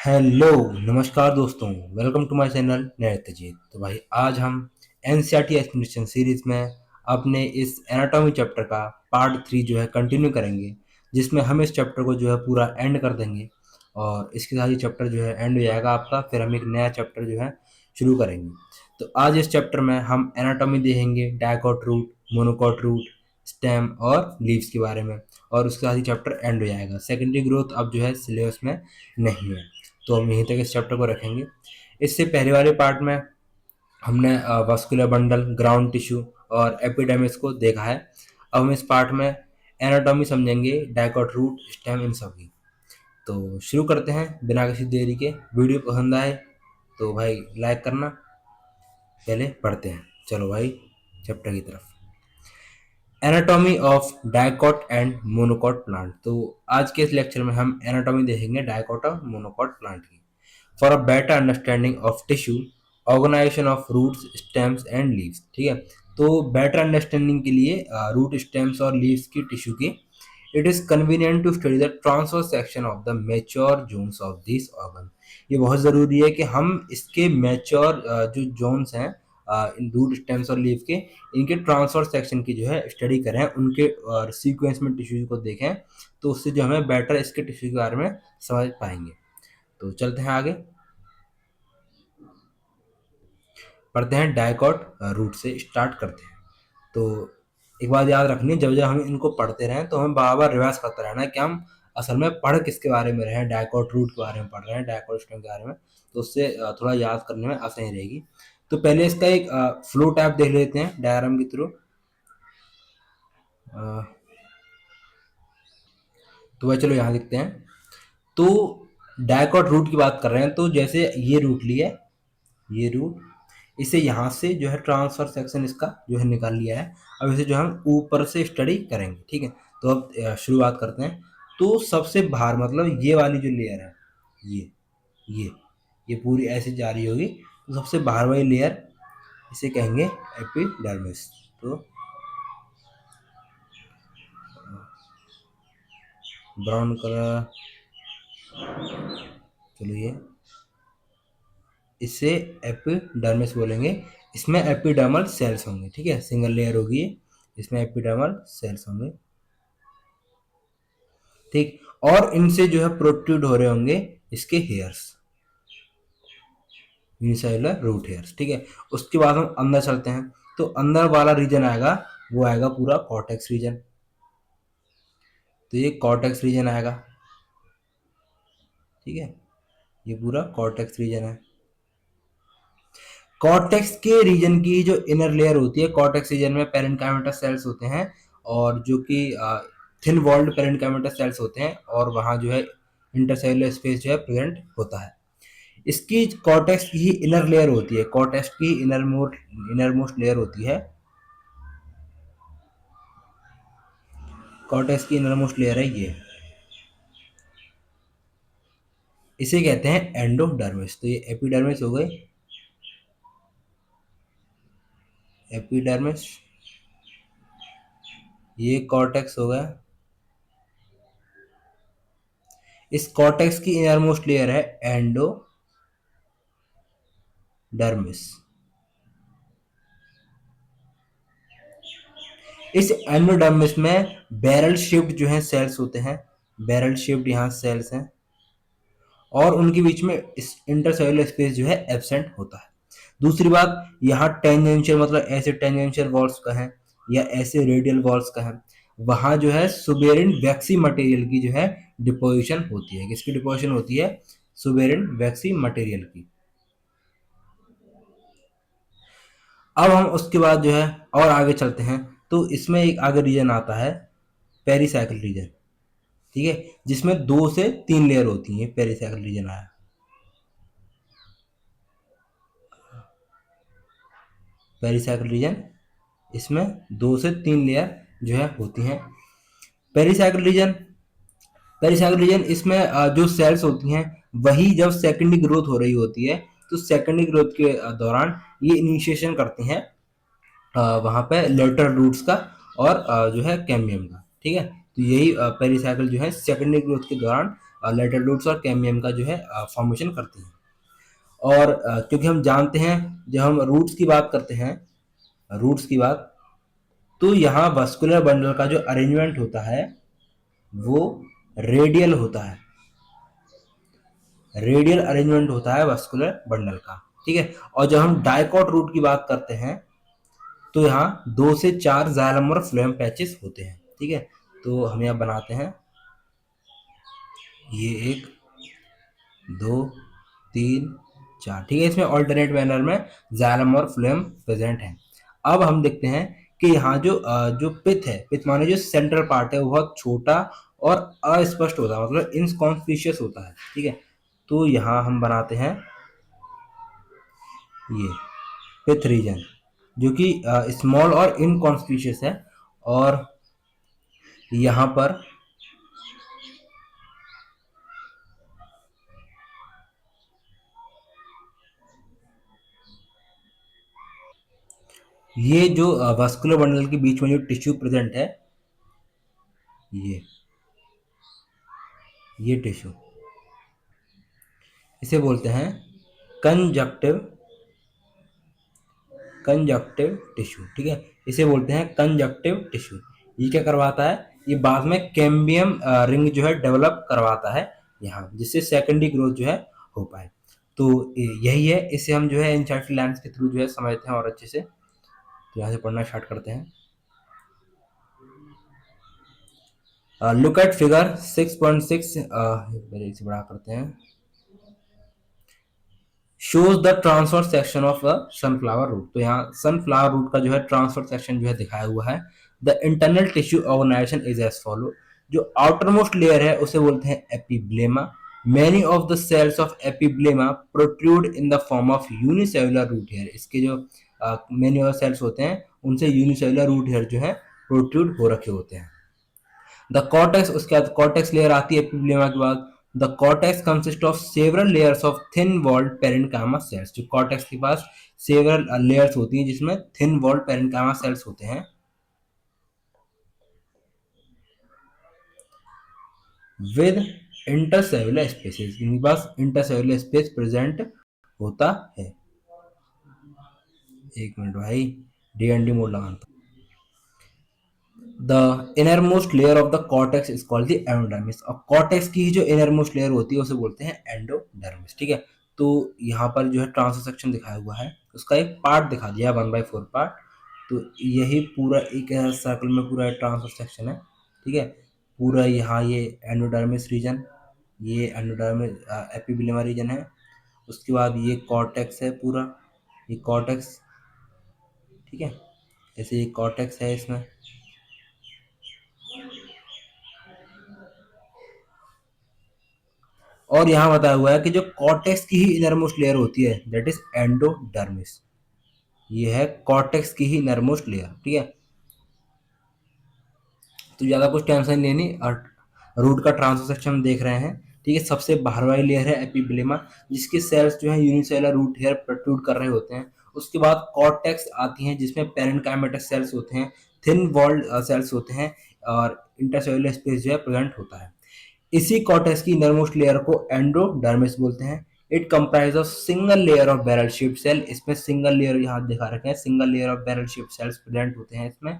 Hello, नमस्कार दोस्तों। Welcome to my channel नैतजीत। तो भाई आज हम एनसीईआरटी एक्सप्लेनेशन सीरीज में अपने इस एनाटॉमी चैप्टर का पार्ट 3 जो है कंटिन्यू करेंगे, जिसमें हम इस चैप्टर को जो है पूरा एंड कर देंगे और इसके साथ ही चैप्टर जो है एंड हो जाएगा आपका। फिर हम एक नया चैप्टर जो है शुरू करेंगे। तो आज इस चैप्टर में हम एनाटॉमी देखेंगे, dicot root, monocot root, stem और लीव्स के बारे में, और उसके साथ ही चैप्टर एंड हो जाएगा। सेकेंडरी ग्रोथ अब जो है सिलेबस में नहीं है, तो हम यहीं तक इस चैप्टर को रखेंगे। इससे पहले वाले पार्ट में हमने वास्कुलर बंडल, ग्राउंड टिश्यू और एपिडर्मिस को देखा है। अब हम इस पार्ट में एनाटॉमी समझेंगे, डायकॉट रूट, स्टेम, इन सब की। तो शुरू करते हैं बिना किसी देरी के। वीडियो पसंद आए तो भाई लाइक करना। पहले पढ़ते हैं, चलो भाई चैप्टर की तरफ। Anatomy of dicot and monocot plant. तो आज के इस लेक्चर में हम एनाटॉमी देखेंगे डायकॉट और मोनोकॉट प्लांट की। For a better understanding of tissue, organisation of roots, stems and leaves. ठीक है, तो बेटर अंडरस्टैंडिंग के लिए रूट, स्टेम्स और लीव्स की टिश्यू की, it is convenient to study the transverse section of the mature zones of this organ. ये बहुत जरूरी है कि हम इसके मैच्योर जो जोन्स हैं इन रूट, स्टेम्स और लीव के, इनके ट्रांसफर सेक्शन की जो है स्टडी करें, उनके सीक्वेंस में टिश्यू को देखें, तो उससे जो हमें बेटर इसके टिश्यू के बारे में समझ पाएंगे। तो चलते हैं आगे, पढ़ते हैं डायकॉट रूट से स्टार्ट करते हैं। तो एक बात याद रखनी, जब जब हम इनको पढ़ते रहें तो हमें बार बार रिवाइज करते रहना है कि हम असल में पढ़ किसके बारे में रहे हैं। डायकॉट रूट के बारे में पढ़ रहे हैं, डायकॉट स्टेम के बारे में, तो उससे थोड़ा याद करने में आसानी रहेगी। तो पहले इसका एक फ्लो टाइप देख लेते हैं डायग्राम के थ्रू। तो वह चलो यहाँ देखते हैं। तो डायकॉट रूट की बात कर रहे हैं, तो जैसे ये रूट लिया, ये रूट, इसे यहाँ से जो है ट्रांसफर सेक्शन इसका जो है निकाल लिया है। अब इसे जो हम ऊपर से स्टडी करेंगे। ठीक है, तो अब शुरुआत करते हैं। तो सबसे बाहर मतलब ये वाली जो लेयर है, ये ये ये पूरी ऐसे जा रही होगी, तो सबसे बाहर वाली लेयर इसे कहेंगे एपिडर्मिस। तो ब्राउन कलर, चलो ये, इसे एपिडर्मिस बोलेंगे। इसमें एपिडर्मल सेल्स होंगे। ठीक है, सिंगल लेयर होगी, इसमें एपिडर्मल सेल्स होंगे। ठीक, और इनसे जो है प्रोट्रूड हो रहे होंगे इसके हेयर्स, यूनिसेलुलर रूट हेयर्स। ठीक है, उसके बाद हम अंदर चलते हैं। तो अंदर वाला रीजन आएगा, वो आएगा पूरा कॉर्टेक्स रीजन। तो ये कॉर्टेक्स रीजन आएगा। ठीक है, ये पूरा कॉर्टेक्स रीजन है। कॉर्टेक्स के रीजन की जो इनर लेयर होती है, कॉर्टेक्स रीजन में पेरेन्काइमेटस सेल्स होते हैं, और जो कि थिन वॉल्ड पेरेन्काइमेटस सेल्स होते हैं, और वहाँ जो है इंटरसेलुलर स्पेस जो है प्रेजेंट होता है। इसकी कॉर्टेक्स की ही इनर लेयर होती है, कॉर्टेक्स की इनरमोस्ट लेयर होती है, कॉर्टेक्स की इनरमोस्ट लेयर है ये, इसे कहते हैं एंडोडर्मिस। तो ये एपिडर्मिस हो गई, एपिडर्मिस, ये कॉर्टेक्स हो गया। इस कॉर्टेक्स की इनरमोस्ट लेयर है एंडोडर्मिस। इस एंडोडर्मिस में बैरल शेप्ड जो है सेल्स होते हैं, बैरल शेप्ड यहाँ सेल्स हैं, और उनके बीच में इस इंटरसेलुलर स्पेस जो है एब्सेंट होता है। दूसरी बात, यहाँ टेंजेंशियल मतलब ऐसे टेंजेंशियल वॉल्स का है या ऐसे रेडियल वॉल्स का है, वहां जो है सुबेरिन वैक्सी मटेरियल की जो है डिपोजिशन होती है। किसकी डिपोजिशन होती है? सुबेरिन वैक्सी मटेरियल की। अब हम उसके बाद जो है और आगे चलते हैं। तो इसमें एक आगे रीजन आता है पेरीसाइकिल रीजन। ठीक है, जिसमें 2 से 3 लेयर होती है, पेरीसाइकिल रीजन आया। पेरीसाइकिल रीजन, इसमें 2 से 3 लेयर जो है होती हैं। पेरीसाइकिल रीजन, पेरीसाइकिल रीजन इसमें जो सेल्स होती हैं, वही जब सेकेंडरी ग्रोथ हो रही होती है, तो सेकेंडरी ग्रोथ के दौरान ये इनिशिएशन करते हैं वहां पे लेटरल रूट्स का और जो है कैम्बियम का। ठीक है, तो यही पेरीसाइकिल जो है सेकेंडरी ग्रोथ के दौरान लेटरल रूट्स और कैम्बियम का जो है फॉर्मेशन करती हैं। और क्योंकि हम जानते हैं जब हम रूट्स की बात करते हैं, रूट्स की बात, तो यहाँ वस्कुलर बंडल का जो अरेंजमेंट होता है वो रेडियल होता है, रेडियल अरेंजमेंट होता है वस्कुलर बंडल का, ठीक है। और जब हम डाइकॉट रूट की बात करते हैं तो यहाँ 2 से 4 जाइलम और फ्लोएम पैचेस होते हैं, ठीक है। तो हम यहाँ बनाते हैं, ये 1 2 3 4, ठीक है। इसमें ऑल्टरनेट मैनर में जाइलम और फ्लोएम प्रेजेंट है। अब हम देखते हैं कि यहाँ जो पिथ है, पिथ माने जो सेंट्रल पार्ट है वो बहुत छोटा और अस्पष्ट होता है, मतलब इनकॉन्स्पिशियस होता है, ठीक है। तो यहाँ हम बनाते हैं ये पिथ रीजन जो कि स्मॉल और इनकॉन्स्पिशियस है। और यहाँ पर ये जो वस्कुलर बंडल के बीच में जो टिश्यू प्रेजेंट है, ये टिश्यू, इसे बोलते हैं कंजक्टिव कंजक्टिव टिश्यू, ठीक है। इसे बोलते हैं कंजक्टिव टिश्यू। ये क्या करवाता है, ये बाद में कैम्बियम रिंग जो है डेवलप करवाता है यहाँ, जिससे सेकेंडरी ग्रोथ जो है हो पाए। तो यही है, इसे हम जो है एनसीईआरटी लाइंस के थ्रू जो है समझते हैं और अच्छे से। तो यहाँ से पढ़ना स्टार्ट करते हैं। लुक एट फिगर 6.6, इसे बड़ा करते हैं, shows the transfer section of a sunflower root. तो यहाँ सनफ्लावर रूट का जो है ट्रांसफर सेक्शन जो है दिखाया हुआ है। The internal tissue organisation is as follow. जो आउटर मोस्ट लेयर है उसे बोलते हैं epiblema. Many of the cells of epiblema protrude in the form of unicellular root hair. इसके जो मैनी ऑफ सेल्स होते हैं उनसे यूनिसेलुलर रूट हेयर जो है प्रोट्रूड हो रखे होते हैं। द कॉर्टेक्स, उसके बाद कॉर्टेक्स लेयर आती है एपिब्लेमा के बाद। The cortex consist of several layers of thin walled parenchyma cells. जो कॉर्टेक्स के पास सेवरल लेयर्स होती हैं जिसमें थिन वॉल्ड पेरेन्काइमा सेल्स होते हैं। विद इंटरसेलुलर स्पेसेस, इनके पास इंटरसेलुलर स्पेस प्रेजेंट होता है। एक मिनट भाई, डीएनडी मोड लगाता। The innermost layer of the cortex is called the endodermis. और कॉर्टेक्स की जो इनरमोस्ट लेयर होती है उसे बोलते हैं एंडोडर्मिस, ठीक है। तो यहाँ पर जो है ट्रांसफर सेक्शन दिखाया हुआ है, उसका एक पार्ट दिखा दिया 1/4 पार्ट। तो यही पूरा एक सर्कल में पूरा ट्रांसफर सेक्शन है, ठीक है। पूरा यहाँ ये एंडोडर्मिस रीजन, ये एंडोडर्मिस एपिब्लेमा रीजन है। उसके बाद ये कॉर्टेक्स है पूरा, ये कॉर्टेक्स, ठीक है। जैसे ये कॉर्टेक्स है इसमें, और यहाँ बताया हुआ है कि जो कॉर्टेक्स की ही इनरमोस्ट लेयर होती है दैट इज एंडोडर्मिस। ये है कॉर्टेक्स की ही इनरमोस्ट लेयर, ठीक है। तो ज़्यादा कुछ टेंशन लेनी, और रूट का ट्रांसफर सेक्शन देख रहे हैं, ठीक है। सबसे बाहर वाली लेयर है एपिब्लेमा, जिसके सेल्स जो है यूनिसेलुलर रूट हेयर प्रोट्रूड कर रहे होते हैं। उसके बाद कॉर्टेक्स आती हैं जिसमें पेरेन्काइमेटस सेल्स होते हैं, थिन वॉल्ड सेल्स होते हैं, और इंटरसेलुलर स्पेस जो है प्रेजेंट होता है। इसी कॉर्टेक्स की इनरमोस्ट लेयर को एंडोडर्मिस बोलते हैं। It comprise of single layer of barrel shaped cell. इसमें सिंगल लेयर यहाँ दिखा रखे हैं, single layer of barrel shaped cells present होते हैं इसमें,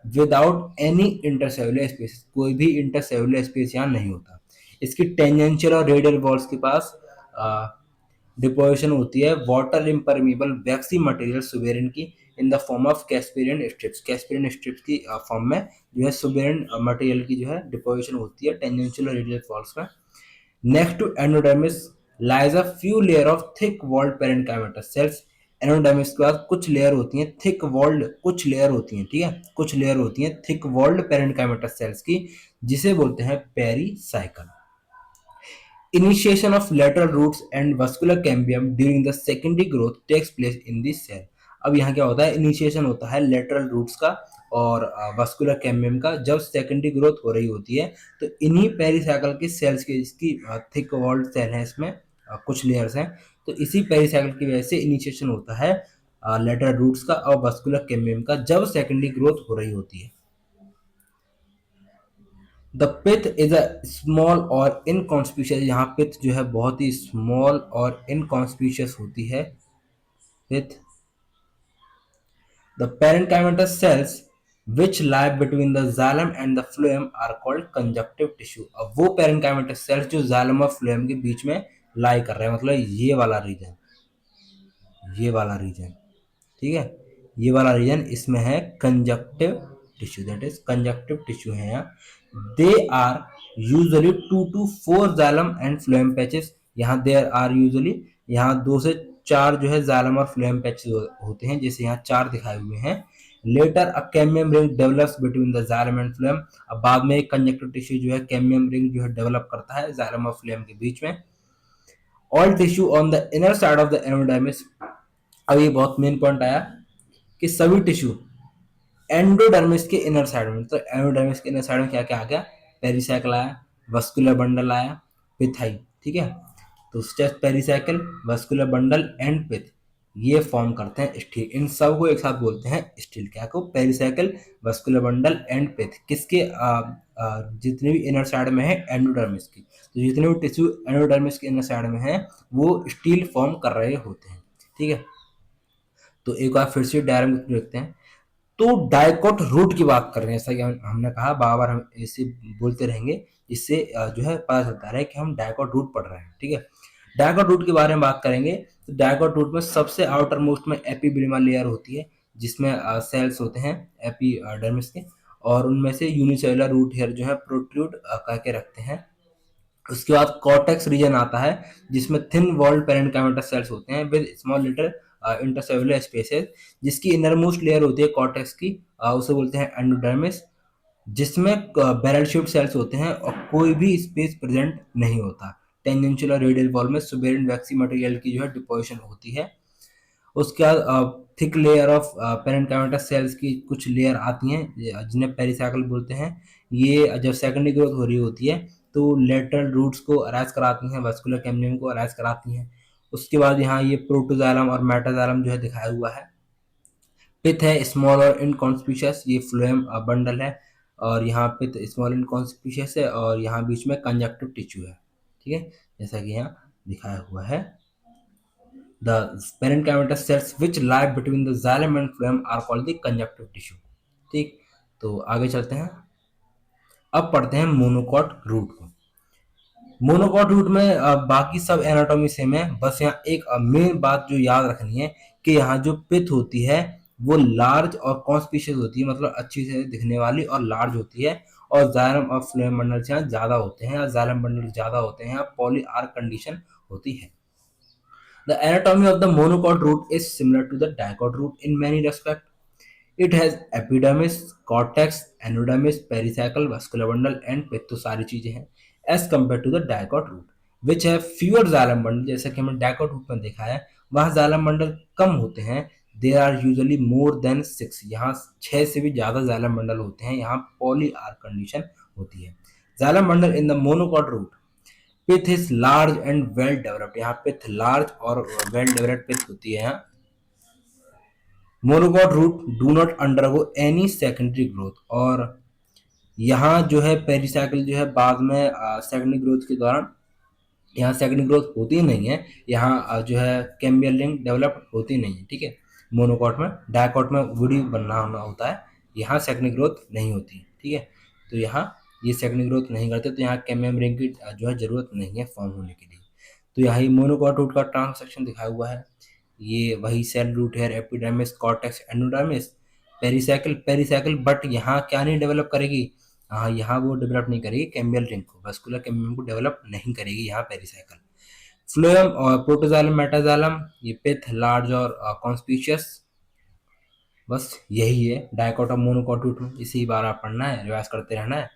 विदाउट एनी इंटरसेलुलर स्पेस। कोई भी इंटरसेलुलर स्पेस यहाँ नहीं होता। इसकी टेंजेंशियल और रेडियल वॉल्स के पास डिपोजिशन होती है वाटर इम्परमीबल वैक्सी मटेरियल सुबेरिन की, इन the form of Casparian strips. Casparian strips की फॉर्म में जो है सुबेरिन मटेरियल की जो है डिपोजिशन होती है टेंजेंशियल और रेडियल वॉल्स में। Next to endodermis lies a few layer of thick walled parenchymatous cells. Endodermis के बाद कुछ लेयर होती हैं थिक वॉल्ड, कुछ लेयर होती हैं, ठीक है, कुछ लेयर होती हैं थिक वॉल्ड पेरेन्काइमेटस सेल्स की, जिसे बोलते हैं pericycle. Initiation of lateral roots and vascular cambium during the secondary growth takes place in the cell। अब यहाँ क्या होता है, इनिशिएशन होता है लेटरल रूट्स का और वस्कुलर कैम्बियम का जब सेकेंडरी ग्रोथ हो रही होती है। तो इन्हीं पेरीसाइकिल के सेल्स के, इसकी थिक वॉल्ड सेल है, इसमें कुछ लेयर्स हैं, तो इसी पेरीसाइकिल की वजह से इनिशिएशन होता है लेटरल रूट्स का और वस्कुलर कैम्बियम का जब सेकेंडरी ग्रोथ हो रही होती है। The pith is a small और इनकॉन्स्पिशियस, यहाँ पिथ जो है बहुत ही स्मॉल और इनकॉन्स्पिशियस होती है pith. The parenchymatous cells which lie between the xylem and the phloem are called conjunctive tissue। अब वो पेरेन्काइमेटस cells जो xylem और phloem के बीच में लाई कर रहे हैं, मतलब ये वाला रीजन, ठीक है, ये वाला रीजन इसमें है conjunctive tissue, that is conjunctive tissue है यहाँ। They are usually 2 to 4 xylem and phloem patches, यहाँ देर आर यूजुअली, यहाँ 2 से 4 जो है जाइलम और फ्लोएम पैचेस होते हैं, जैसे यहाँ 4 दिखाए हुए हैं। Later a cambium ring develops between the xylem and phloem, अब बाद में एक कंजक्टिव टिश्यू जो है कैम्बियम रिंग जो है डेवलप करता है जाइलम और फ्लोएम के बीच में। All tissue on the inner side of the endodermis, अब ये बहुत मेन पॉइंट आया कि सभी टिश्यू एंडोडर्मिस के इनर साइड में, तो एंडोडर्मिस के इनर साइड में क्या क्या आ गया, पेरिसाइकिल आया, वस्कुलर बंडल आया, पिथ आई, ठीक है। तो step pericycle, vascular bundle and pith ये फॉर्म करते हैं स्टील, इन सब को एक साथ बोलते हैं स्टील, क्या को, pericycle, vascular bundle and pith, किसके जितने भी इनर साइड में है एंडोडर्मिस की, तो जितने भी टिश्यू एंडोडर्मिस के इनर साइड में है वो स्टील फॉर्म कर रहे होते हैं, ठीक है। तो एक बार फिर से डायग्राम देखते हैं। तो डाइकोट रूट की बात कर रहे हैं, जैसा कि हमने कहा बार बार हम ऐसे बोलते रहेंगे, इससे जो है पता चलता है कि हम डाइकोट रूट पढ़ रहे हैं, ठीक है। डाइकोट रूट के बारे में बात करेंगे तो डाइकोट रूट में सबसे आउटर मोस्ट में एपिब्रिमा लेयर होती है, जिसमें सेल्स होते हैं एपिडर्मिस के, और उनमें से यूनिसेलुलर रूट हेयर जो है प्रोट्रूड करके रखते हैं। उसके बाद कॉर्टेक्स रीजन आता है, जिसमें थिन वॉल्ड पेरेन्काइमेटस सेल्स होते हैं with small little intercellular spaces, जिसकी इनर मोस्ट लेयर होती है कॉर्टेक्स की, उसे बोलते हैं एंडोडर्मिस, जिसमें बैरल शेप्ड सेल्स होते हैं और कोई भी स्पेस प्रेजेंट नहीं होता। टेंजेंशियल और रेडियल वॉल में सुबेरेंट वैक्सी मटेरियल की जो है डिपोजिशन होती है। उसके बाद थिक लेयर ऑफ पेरेन्काइमेटस सेल्स की कुछ लेयर आती हैं जिन्हें पेरिसाइकिल बोलते हैं। ये जब सेकेंडरी ग्रोथ हो रही होती है तो लेटरल रूट्स को अराइज कराती हैं, वस्कुलर कैम्बियम को अराइज कराती हैं। उसके बाद यहाँ ये प्रोटोजाइलम और मेटाजाइलम जो है दिखाया हुआ है। पिथ है स्मॉल और इनकॉन्स्पिशियस, ये फ्लोएम बंडल है, और यहाँ पिथ स्मॉल इनकॉन्स्पिशियस है, और यहाँ बीच में कंजक्टिव टिश्यू है, ठीक है, जैसा कि यहाँ दिखाया हुआ है। The parenchymatous cells which lie between the xylem and phloem are called the conjunctive tissue। ठीक, तो आगे चलते हैं, अब पढ़ते हैं मोनोकॉट रूट को। मोनोकॉट रूट में बाकी सब एनाटॉमी सेम है, बस यहाँ एक मेन बात जो याद रखनी है कि यहाँ जो पिथ होती है वो लार्ज और कॉन्स्पिशियस होती है, मतलब अच्छी से दिखने वाली और लार्ज होती है, और जाइलम और फ्लोएम बंडल यहाँ ज्यादा होते हैं, जाइलम बंडल ज्यादा होते हैं, पॉली आर्क कंडीशन होती है। The anatomy of the monocot root is similar to the dicot root in many respects. It has epidermis, cortex, endodermis, pericycle, vascular bundle and pith, तो सारी चीजें हैं as compared to the dicot root which have fewer xylem bundle, जैसा कि हमने dicot root में देखा है वहाँ xylem bundle कम होते हैं। There are usually more than 6, यहाँ 6 से भी ज्यादा xylem bundle होते हैं, यहाँ poly arc condition होती है। Xylem bundle in the monocot root, pith is large and well developed, यहाँ पिथ लार्ज और वेल डेवलप्ड पिथ होती है यहाँ। Monocot root do not undergo any secondary growth, और यहाँ जो है पेरिसाइकिल जो है बाद में सेकेंडरी ग्रोथ के दौरान यहाँ सेकेंडरी ग्रोथ होती नहीं है, यहाँ जो है कैम्बियल रिंग डेवलप होती नहीं है, ठीक है। मोनोकॉट में, डायकॉट में वुडी बनना होता है, यहाँ सेकेंडरी ग्रोथ नहीं होती, ठीक है। तो यहाँ ये सेकेंडरी ग्रोथ नहीं करते, तो यहाँ कैम्बियम रिंग की जो है जरूरत नहीं है फॉर्म होने के लिए। तो यहाँ ही मोनोकॉट रूट का ट्रांससेक्शन दिखाया हुआ है, ये वही सेल रूट है, epidermis, cortex, endodermis, pericycle pericycle, but यहाँ क्या नहीं डेवलप करेगी, हाँ यहाँ वो डेवलप नहीं करेगी कैम्बियल रिंग को, वस्कुलर कैम्बियम को डेवलप नहीं करेगी यहाँ पेरिसाइकिल। फ्लोएम और प्रोटोजाइलम मेटाजाइलम, ये पिथ लार्ज और कॉन्स्पिशियस, बस यही है डाइकोट और मोनोकॉट रूट, इसी बार आप पढ़ना है, रिवाइज करते रहना है।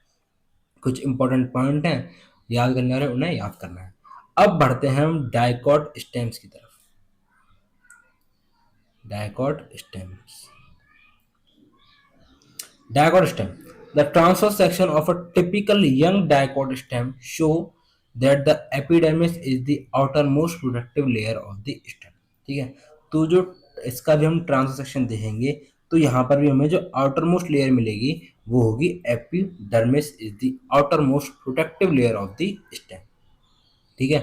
कुछ इंपॉर्टेंट पॉइंट हैं याद करने वाले, उन्हें याद करना है। अब बढ़ते हैं हम डाइकोट स्टेम्स की तरफ। Dicot stems, dicot stem, the transverse section of a typical young dicot stem show that the epidermis is the outermost protective layer of the stem, ठीक है। तो जो इसका भी हम ट्रांसवर्स सेक्शन देखेंगे तो यहाँ पर भी हमें जो आउटर मोस्ट लेयर मिलेगी वो होगी epidermis is the outer most protective layer of the stem. ठीक है,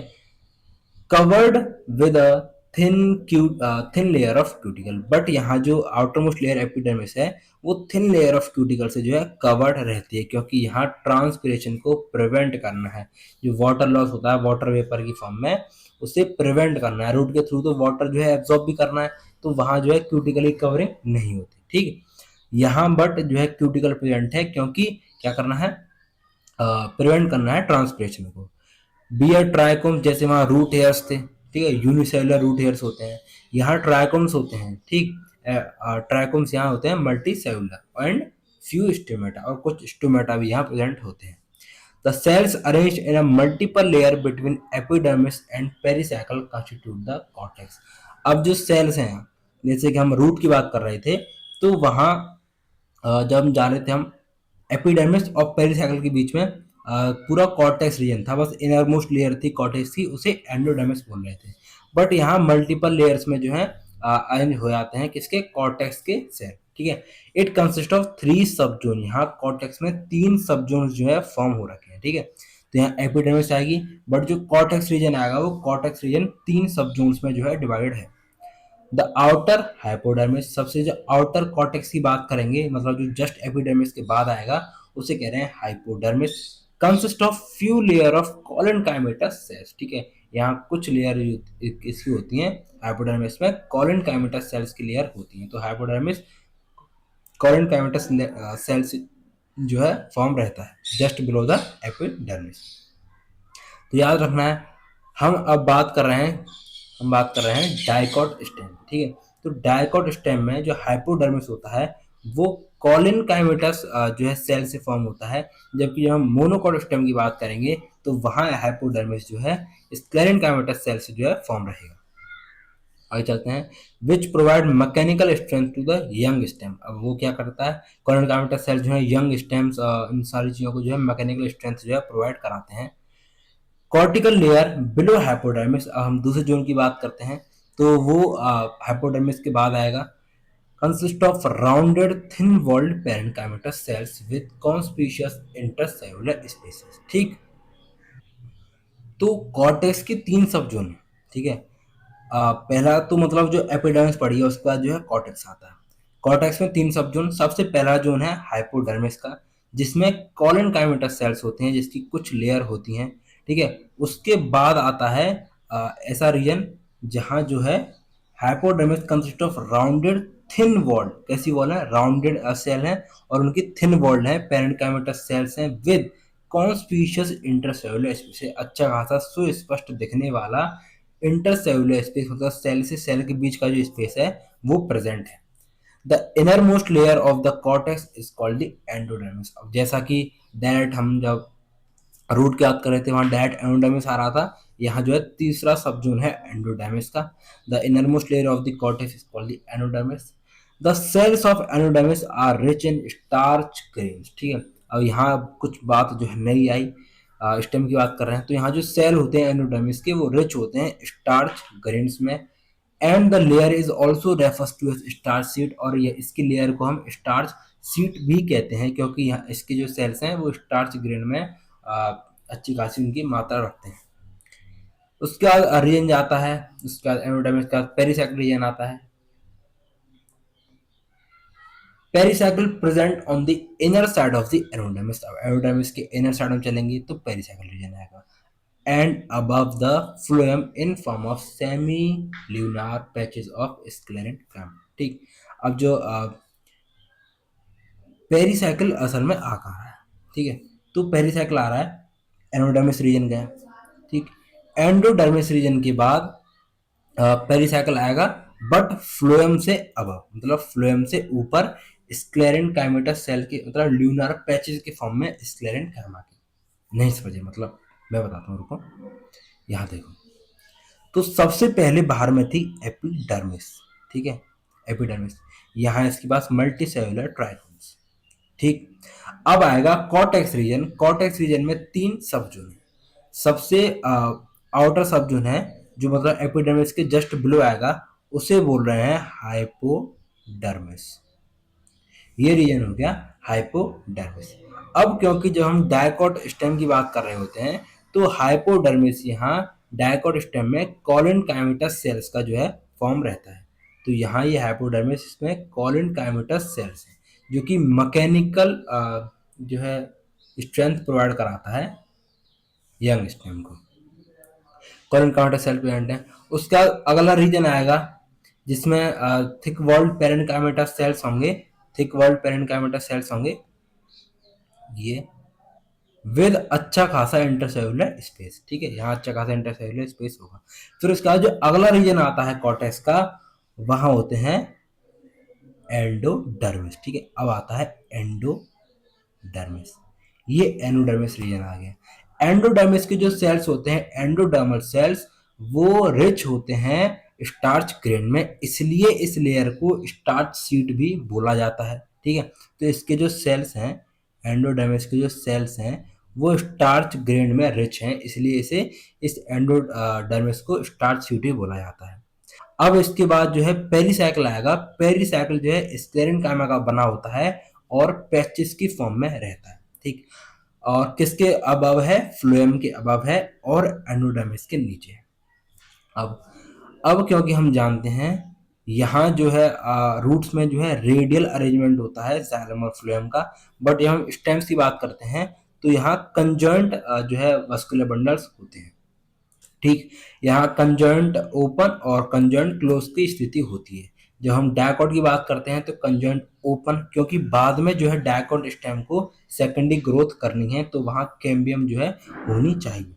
covered with a thin layer of cuticle, but यहाँ जो आउटर मोस्ट लेयर एपिडर्मिस है वो थिन लेयर ऑफ क्यूटिकल से जो है कवर्ड रहती है, क्योंकि यहाँ ट्रांसपिरेशन को प्रिवेंट करना है। जो वाटर लॉस होता है वाटर वेपर की फॉर्म में, उसे प्रिवेंट करना है। रूट के थ्रू तो वाटर जो है एब्जॉर्ब भी करना है, तो वहां जो है क्यूटिकली कवरिंग नहीं होती। ठीक है, यहाँ बट जो है क्यूटिकल प्रिवेंट है, क्योंकि क्या करना है, प्रिवेंट करना है ट्रांसपिरेशन को। बियर ट्राइकोम्स, जैसे वहाँ रूट हेयर्स थे, ठीक है, यूनिसेलुलर रूट हेयर्स होते हैं, यहाँ ट्राइकोम्स होते हैं। ठीक, ट्राइकोम्स यहाँ होते हैं multicellular and few stomata, और कुछ स्टोमेटा भी यहाँ प्रेजेंट होते हैं। The cells arranged in a multiple layer between epidermis and pericycle constitute the cortex. अब जो सेल्स हैं, जैसे कि हम रूट की बात कर रहे थे, तो वहाँ जब हम जा रहे थे हम एपिडर्मिस और पेरिसाइकल के बीच में पूरा कॉर्टेक्स रीजन था, बस इनर मोस्ट लेयर थी कॉर्टेक्स की, उसे एंडोडर्मिस बोल रहे थे। बट यहाँ मल्टीपल लेयर्स में जो है अरेंज हो जाते हैं किसके, कॉर्टेक्स के सेल। ठीक है, इट कंसिस्ट ऑफ 3 सब जोन, यहाँ कॉर्टेक्स में 3 सब जोन जो है फॉर्म हो रखे हैं। ठीक है, तो यहाँ एपिडर्मिस आएगी, बट जो कॉर्टेक्स रीजन आएगा वो कॉर्टेक्स रीजन 3 सब जोन्स में जो है डिवाइडेड है। द आउटर हाइपोडर्मिस, सबसे जो आउटर कॉर्टेक्स की बात करेंगे, मतलब जो जस्ट एपिडर्मिस के बाद आएगा, उसे कह रहे हैं hypodermis. Consist of few layer of collenchymatous cells. ठीक है, यहाँ कुछ लेयर इसकी होती हैं हाइपोडर्मिस में, कॉलेनकाइमेटस सेल्स की लेयर होती हैं। तो हाइपोडर्मिस कॉलेनकाइमेटस सेल्स जो है फॉर्म रहता है जस्ट बिलो द एपिडर्मिस। तो याद रखना है, हम बात कर रहे हैं डाइकॉट स्टेम। ठीक है, तो डाइकॉट स्टेम में जो हाइपोडर्मिस होता है वो कॉलिन काइमेटस जो है सेल से फॉर्म होता है, जबकि जब हम मोनोकॉट स्टेम की बात करेंगे तो वहां हाइपोडर्मिस जो है स्क्लेरन काइमेटस सेल से जो है फॉर्म रहेगा। आगे चलते हैं, which provide mechanical strength to the young stem. अब वो क्या करता है, कॉलिन काइमेटस सेल जो है यंग स्टेम्स इन सारी चीजों को जो है मैकेनिकल स्ट्रेंथ जो है प्रोवाइड कराते हैं। कॉर्टिकल लेयर बिलो हाइपोडर्मिस, अब हम दूसरे जोन की बात करते हैं तो वो हाइपोडर्मिस के बाद आएगा। Consist of rounded thin walled parenchymatous cells with conspicuous intercellular spaces. ठीक, तो कॉर्टेक्स के 3 सब जोन है। ठीक है, पहला तो मतलब जो एपिडर्मिस पड़ी है उसके बाद जो है कॉर्टेक्स आता है। कॉर्टेक्स में 3 सब जोन, सबसे पहला जोन है हाइपोडर्मिस का, जिसमें कॉलन काइमेटस सेल्स होते हैं जिसकी कुछ लेयर होती हैं। ठीक है, उसके बाद आता है ऐसा रीजन जहां जो है hypodermis consist of rounded thin walled, कैसी वॉल है, राउंडेड सेल है और उनकी थिन वॉल्ड है पेरेन्काइमेटस सेल्स हैं विद कॉन्स्पिशियस इंटरसेलुलर स्पेस, अच्छा खासा सुस्पष्ट दिखने वाला इंटरसेलुलर स्पेस, मतलब सेल से सेल के बीच का जो स्पेस है वो प्रेजेंट है। The innermost layer of the cortex is called the endodermis. अब जैसा कि डायरेक्ट हम जब रूट की बात कर रहे थे वहां डायरेक्ट एंडोडर्मिस आ रहा था, यहाँ जो है तीसरा सब जोन है एंडोडर्मिस का। The innermost layer of the cortex is called the endodermis. The cells of endodermis are rich in starch grains. ठीक है, अब यहाँ कुछ बात जो है नई आई, स्टेम की बात कर रहे हैं, तो यहाँ जो सेल होते हैं एंडोडर्मिस के वो रिच होते हैं स्टार्च ग्रेन्स में। And the layer is also refers to starch sheath, और ये इसकी लेयर को हम स्टार्च सीट भी कहते हैं, क्योंकि यहाँ इसके जो सेल्स हैं वो स्टार्च ग्रेन में अच्छी खासी उनकी मात्रा रखते हैं। उसके बाद रीजन आता है, उसके बाद एंडोडर्मिस का पेरिसाइकिल रीजन आता है। Pericycle present on the inner side of the endodermis. अब एंडोडर्मिस के इनर साइड में चलेंगे तो पेरिसाइकिल रीजन आएगा। And above the phloem in form of semi lunar patches of sclerenchyma. ठीक, अब जो पेरिसाइकिल असल में आ कहाँ रहा है, ठीक है, तो पेरिसाइकिल आ रहा है एंडोडर्मिस रीजन गया। ठीक, एंडोडर्मिस रीजन के बाद पेरिसाइकिल आएगा, बट फ्लोएम से अब, मतलब फ्लोएम से ऊपर स्क्लेरेंट काइमेटस सेल के, मतलब ल्यूनार पैचेस के फॉर्म में स्क्लेरेंट काइमा के। नहीं समझे मतलब, मैं बताता हूँ, रुको, यहाँ देखो। तो सबसे पहले बाहर में थी एपिडर्मिस। ठीक है, एपिडर्मिस, यहाँ इसके पास मल्टी सेलुलर ट्राइकोम्स। ठीक, अब आएगा कॉर्टेक्स रीजन। कॉर्टेक्स रीजन में 3 सब जोन है। सबसे आउटर सब जोन है जो मतलब एपिडर्मिस के जस्ट बिलो आएगा, उसे बोल रहे हैं हाइपोडर्मिस। ये रीजन हो गया हाइपोडर्मिस। अब क्योंकि जब हम डायकॉट स्टेम की बात कर रहे होते हैं तो हाइपोडर्मिस यहाँ डायकॉट स्टेम में कॉलन काइमेटस सेल्स का जो है फॉर्म रहता है। तो यहाँ ये हाइपोडर्मिस इसमें कॉलन काइमेटस सेल्स है जो कि मैकेनिकल जो है स्ट्रेंथ प्रोवाइड कराता है यंग स्टेम को। कॉलन काइमेटस सेल प्रेजेंट है। उसका अगला रीजन आएगा जिसमें थिक वॉल्ड पेरेन्काइमेटस सेल्स होंगे। थिक वॉल्ड पेरेन्काइमेटस सेल्स होंगे ये विद अच्छा खासा इंटरसेल्युलर स्पेस। ठीक है, यहाँ अच्छा खासा इंटरसेल्युलर स्पेस होगा। फिर उसके बाद जो अगला रीजन आता है कॉर्टेक्स का, वहां होते हैं एंडोडर्मिस। ठीक है, अब आता है एंडोडर्मिस। ये एंडोडर्मिस रीजन आ गया। एंडोडर्मिस के जो सेल्स होते हैं एंडोडर्मल सेल्स, वो रिच होते हैं स्टार्च ग्रेन में, इसलिए इस लेयर को स्टार्च सीट भी बोला जाता है। ठीक है, तो इसके जो सेल्स हैं एंडोडर्मिस के जो सेल्स हैं वो स्टार्च ग्रेन में रिच हैं, इसलिए इसे इस एंडोडर्मिस को स्टार्च सीट भी बोला जाता है। अब इसके बाद जो है पेरीसाइकिल आएगा। पेरीसाइकिल जो है स्क्लेरेंकाइमा का बना होता है और पैचेस की फॉर्म में रहता है। ठीक, और किसके अबव है, फ्लोएम के अबव है और एंडोडर्मिस के नीचे है। अब क्योंकि हम जानते हैं यहाँ जो है रूट्स में जो है रेडियल अरेंजमेंट होता है जाइलम और फ्लोएम का, बट यहाँ हम स्टेम्स की बात करते हैं तो यहाँ कंजॉइंट जो है वस्कुलर बंडल्स होते हैं। ठीक, यहाँ कंजॉइंट ओपन और कंजॉइंट क्लोज की स्थिति होती है। जब हम डायकॉट की बात करते हैं तो कंजॉइंट ओपन, क्योंकि बाद में जो है डायकॉट स्टेम को सेकेंडरी ग्रोथ करनी है तो वहाँ कैम्बियम जो है होनी चाहिए।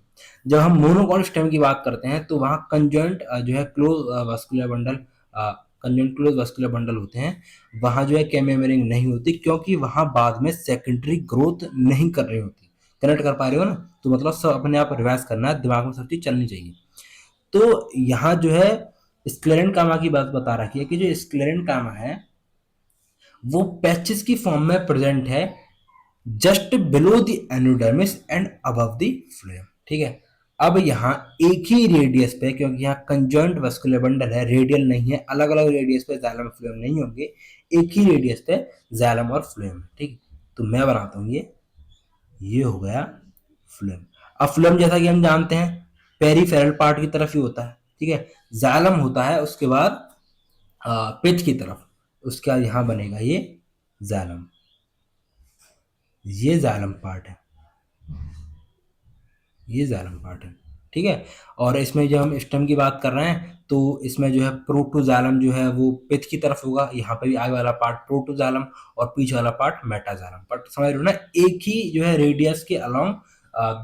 जब हम मोनोकॉट स्टेम की बात करते हैं तो वहाँ कंजॉइंट जो है close vascular bundle conjoint close vascular bundle होते हैं, वहाँ जो है कैम्बियम रिंग नहीं होती क्योंकि वहाँ बाद में सेकेंडरी ग्रोथ नहीं कर रही होती। कनेक्ट कर पा रहे हो ना? तो मतलब सब अपने आप रिवाइज करना है, दिमाग में सब चीज चलनी चाहिए। तो यहाँ जो है स्क्लेरेंट कामा की बात बता रखी है कि जो स्क्लेरेंट कामा है वो पैचेस की फॉर्म में प्रेजेंट है just below the endodermis and above the phloem. ठीक है, अब यहाँ एक ही रेडियस पे, क्योंकि यहाँ कंजॉइंट वस्कुलर बंडल है, रेडियल नहीं है, अलग अलग रेडियस पे जाइलम और फ्लोएम नहीं होंगे, एक ही रेडियस पे जाइलम और फ्लोएम। ठीक, तो मैं बनाता हूँ ये हो गया फ्लोएम। अब फ्लोएम जैसा कि हम जानते हैं पेरीफेरल पार्ट की तरफ ही होता है। ठीक है, जाइलम होता है उसके बाद पिच की तरफ, उसके बाद यहाँ बनेगा ये जाइलम, ये जाइलम पार्ट है, ये जाइलम पार्ट है। ठीक है, और इसमें जब हम स्टेम की बात कर रहे हैं तो इसमें जो है प्रोटोजाइलम जो है वो पिच की तरफ होगा, यहाँ पे भी आगे वाला पार्ट प्रोटोजाइलम और पीछे वाला पार्ट मेटाजाइलम। बट समझ रहे हो ना, एक ही जो है रेडियस के अलोंग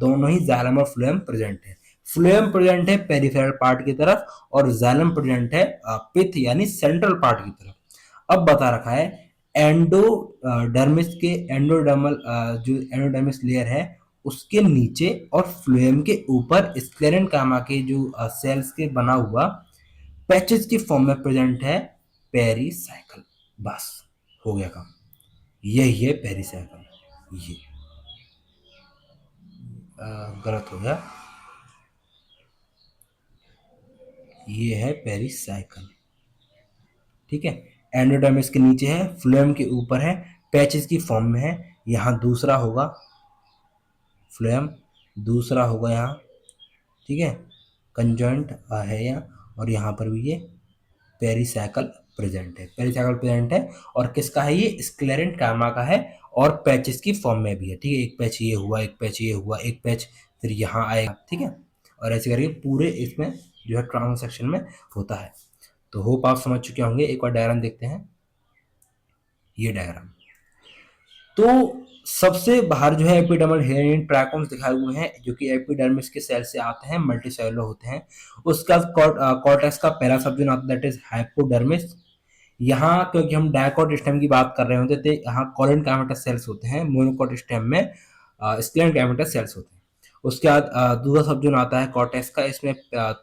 दोनों ही जाइलम और फ्लोएम प्रेजेंट है। फ्लोएम प्रेजेंट है पेरिफेरल पार्ट की तरफ और जाइलम प्रेजेंट है पिथ यानी सेंट्रल पार्ट की तरफ। अब बता रखा है एंडोडर्मिस के एंडोडर्मल जो एंडोडर्मिस लेयर है उसके नीचे और फ्लोएम के ऊपर स्क्लेरेंकामा के जो सेल्स के बना हुआ पैचेस की फॉर्म में प्रेजेंट है पेरीसाइकिल। बस हो गया काम, यही है पेरीसाइकिल। ये गलत हो गया, ये है पेरीसाइकिल। ठीक है, एंडोडर्मिस के नीचे है, फ्लोएम के ऊपर है, पैचेस की फॉर्म में है। यहाँ दूसरा होगा फ्लोएम, दूसरा होगा यहाँ। ठीक है, कंजॉइंट है यहाँ और यहाँ पर भी ये पेरीसाइकिल प्रेजेंट है, पेरीसाइकिल प्रेजेंट है। और किसका है ये, स्क्लेरेंट कामा का है और पैचेस की फॉर्म में भी है। ठीक है, एक पैच ये हुआ, एक पैच ये हुआ, एक पैच फिर यहाँ आएगा। ठीक है, और ऐसे करके पूरे इसमें जो है ट्रांस सेक्शन में होता है। तो होप आप समझ चुके होंगे। एक बार डायग्राम देखते हैं, ये डायग्राम। तो सबसे बाहर जो है एपिडर्मल हेयर ट्रैकोम्स दिखाए हुए हैं जो कि एपिडर्मिस के सेल से आते हैं, मल्टीसेलुलर होते हैं। उसका कॉर्टेक्स का पहला सबजन आता है दैट इज हाइपोडर्मिस। यहाँ क्योंकि हम डायकॉट स्टेम की बात कर रहे होते थे, यहाँ कॉलन कैमेटस सेल्स होते हैं, मोनोकॉट स्टेम में स्क्लेरन कैमेटस सेल्स होते हैं। उसके बाद दूसरा सबजोन आता है कॉर्टेक्स का, इसमें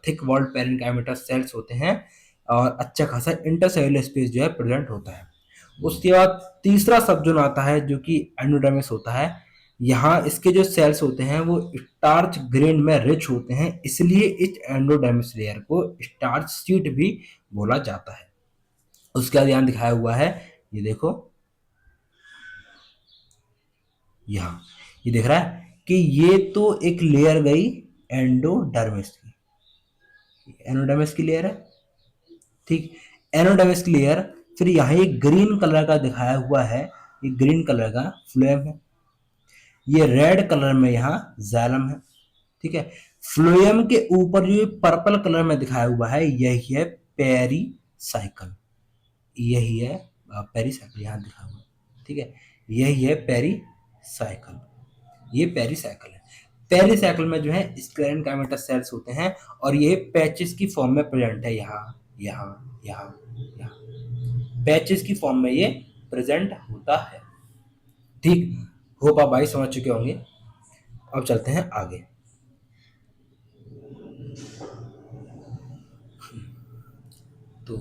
थिक वॉल्ड पेरेन्काइमेटस सेल्स होते हैं और अच्छा खासा इंटरसेल्युलर स्पेस जो है प्रेजेंट होता है। उसके बाद तीसरा सबजोन आता है जो कि एंडोडर्मिस होता है। यहाँ इसके जो सेल्स होते हैं वो स्टार्च ग्रेन में रिच होते हैं, इसलिए इस एंडोडर्मिस लेयर को स्टार्च शीट भी बोला जाता है। उसके बाद यहाँ दिखाया हुआ है, ये देखो यहाँ ये दिख रहा है कि ये तो एक लेयर गई एंडोडर्मिस की, एंडोडर्मिस की लेयर है, ठीक। एंडोडर्मिस की लेयर, फिर यहाँ ये ग्रीन कलर का दिखाया हुआ है, ये ग्रीन कलर का फ्लोएम है, ये रेड कलर में यहाँ जाइलम है, ठीक है। फ्लोएम के ऊपर जो पर्पल कलर में दिखाया हुआ है यही है पेरीसाइकल, यही है पेरीसाइकल, यहाँ दिखा हुआ है, ठीक है। यही है पेरीसाइकल, ये पेरीसाइकल है। पेरीसाइकल में जो है स्क्लेरेनकाइमेटस सेल्स होते हैं और ये पैचेस की फॉर्म में प्रेजेंट है, यहाँ यहाँ यहाँ यहाँ पैचेस की फॉर्म में ये प्रेजेंट होता है, ठीक। होप आप भाई समझ चुके होंगे। अब चलते हैं आगे। तो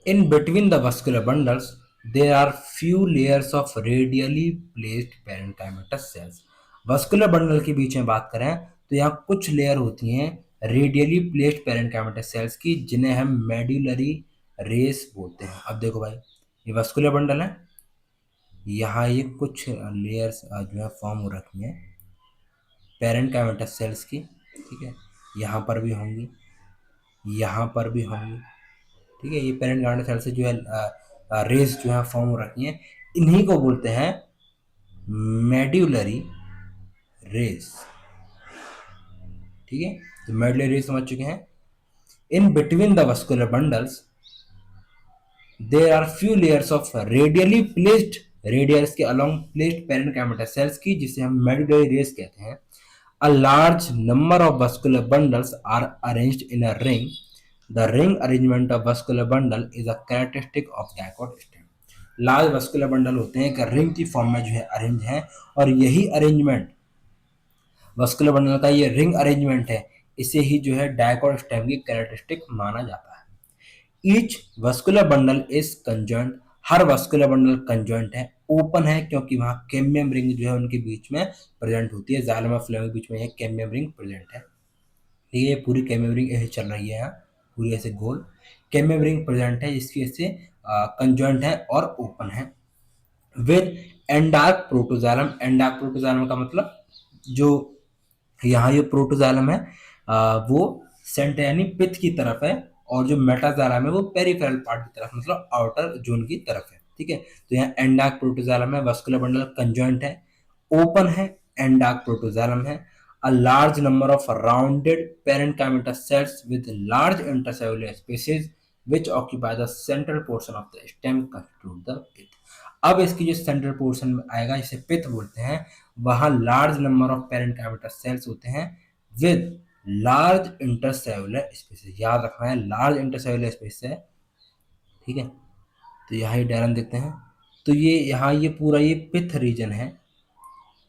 in between the vascular bundles there are few layers of radially placed parenchymatous cells। vascular bundle के बीच में बात करें तो यहाँ कुछ लेयर होती हैं रेडियली प्लेस्ड पेरेंकाइमेटस सेल्स की, जिन्हें हम मेड्यूलरी रेस बोलते हैं। अब देखो भाई, ये वस्कुलर बंडल है, यहाँ ये कुछ लेयर्स जो है फॉर्म हो रखी हैं पेरेंकाइमेटस सेल्स की, ठीक है। यहाँ पर भी होंगी, यहाँ पर भी होंगी, ठीक है। ये पेरेंट गार्ड सेल से जो है रेस जो है फॉर्म हो रखी हैं, इन्हीं को बोलते हैं मेड्यूलरी रेस, ठीक है। तो मेड्यूलरी रेस समझ चुके हैं। In between the vascular bundles there are few layers of radially placed, radius के अलोंग प्लेस्ड पेरेंकाइमेटस सेल्स की, जिसे हम मेड्यूलरी रेस कहते हैं। A large number of vascular bundles are arranged in a ring. The ring arrangement of vascular bundle is a characteristic of dicot stem। Large vascular bundle होते हैं कि ring की form में जो है अरेंज हैं, और यही अरेंजमेंट वस्कुलर बंडल का, ये रिंग अरेंजमेंट है, इसे ही जो है डायकॉट स्टेम की कैरेक्टरिस्टिक माना जाता है। Each vascular bundle is conjoint, her vascular bundle conjoint है, ओपन है क्योंकि वहां कैम्बियम रिंग जो है उनके बीच में प्रेजेंट होती है, जाइलम और फ्लोएम के बीच में ये कैम्बियम रिंग प्रेजेंट है। ये पूरी कैम्बियम रिंग ऐसे चल रही है, यहाँ पूरी ऐसे गोल कैम्बियम रिंग प्रेजेंट है, जिसकी ऐसे कंजॉइंट है और ओपन है। विद एंडार्क प्रोटोजाइलम, एंडार्क प्रोटोजाइलम का मतलब जो यहाँ ये प्रोटोजाइलम है वो सेंटर यानी पिथ की तरफ है, और जो मेटाजाइलम है वो पेरिफेरल पार्ट की तरफ, मतलब आउटर जोन की तरफ है, ठीक है। तो यहाँ एंडार्क प्रोटोजाइलम है, वस्कुलर बंडल कंजॉइंट है, ओपन है, एंडार्क प्रोटोजाइलम है। A large number of rounded parenchymatous cells with large intercellular spaces which occupy the central portion of the stem constitute the pith। अब इसकी जो सेंट्रल पोर्शन में आएगा, इसे पिथ बोलते हैं, वहां large number of parenchymatous cells होते हैं विद लार्ज इंटरसेलुलर स्पेसेस, याद रखना है लार्ज इंटरसेलुलर स्पेस है, ठीक है। तो यहाँ ये डायग्राम देखते हैं, तो ये यहाँ ये पूरा ये पिथ रीजन है,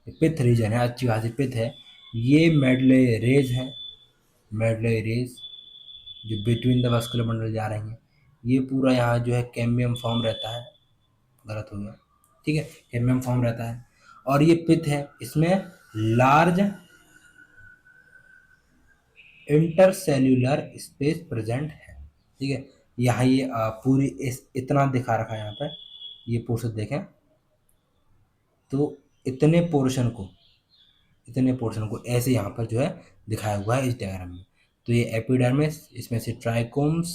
पिथ रीजन है, अच्छी खासी पिथ है। ये मेडुलरी रेज है, मेडुलरी रेज जो बिटवीन द वस्कुलर बंडल जा रही हैं, ये पूरा यहाँ जो है कैम्बियम फॉर्म रहता है, गलत हो गया, ठीक है, कैम्बियम फॉर्म रहता है, और ये पिथ है, इसमें लार्ज इंटरसेल्यूलर स्पेस प्रेजेंट है, ठीक है। यहाँ ये पूरी इतना दिखा रखा है यहाँ पर, ये पोर्शन देखें तो इतने पोर्शन को ऐसे यहाँ पर जो है दिखाया हुआ है इस डायग्राम में। तो ये एपिडर्मिस, इसमें से ट्राइकोम्स,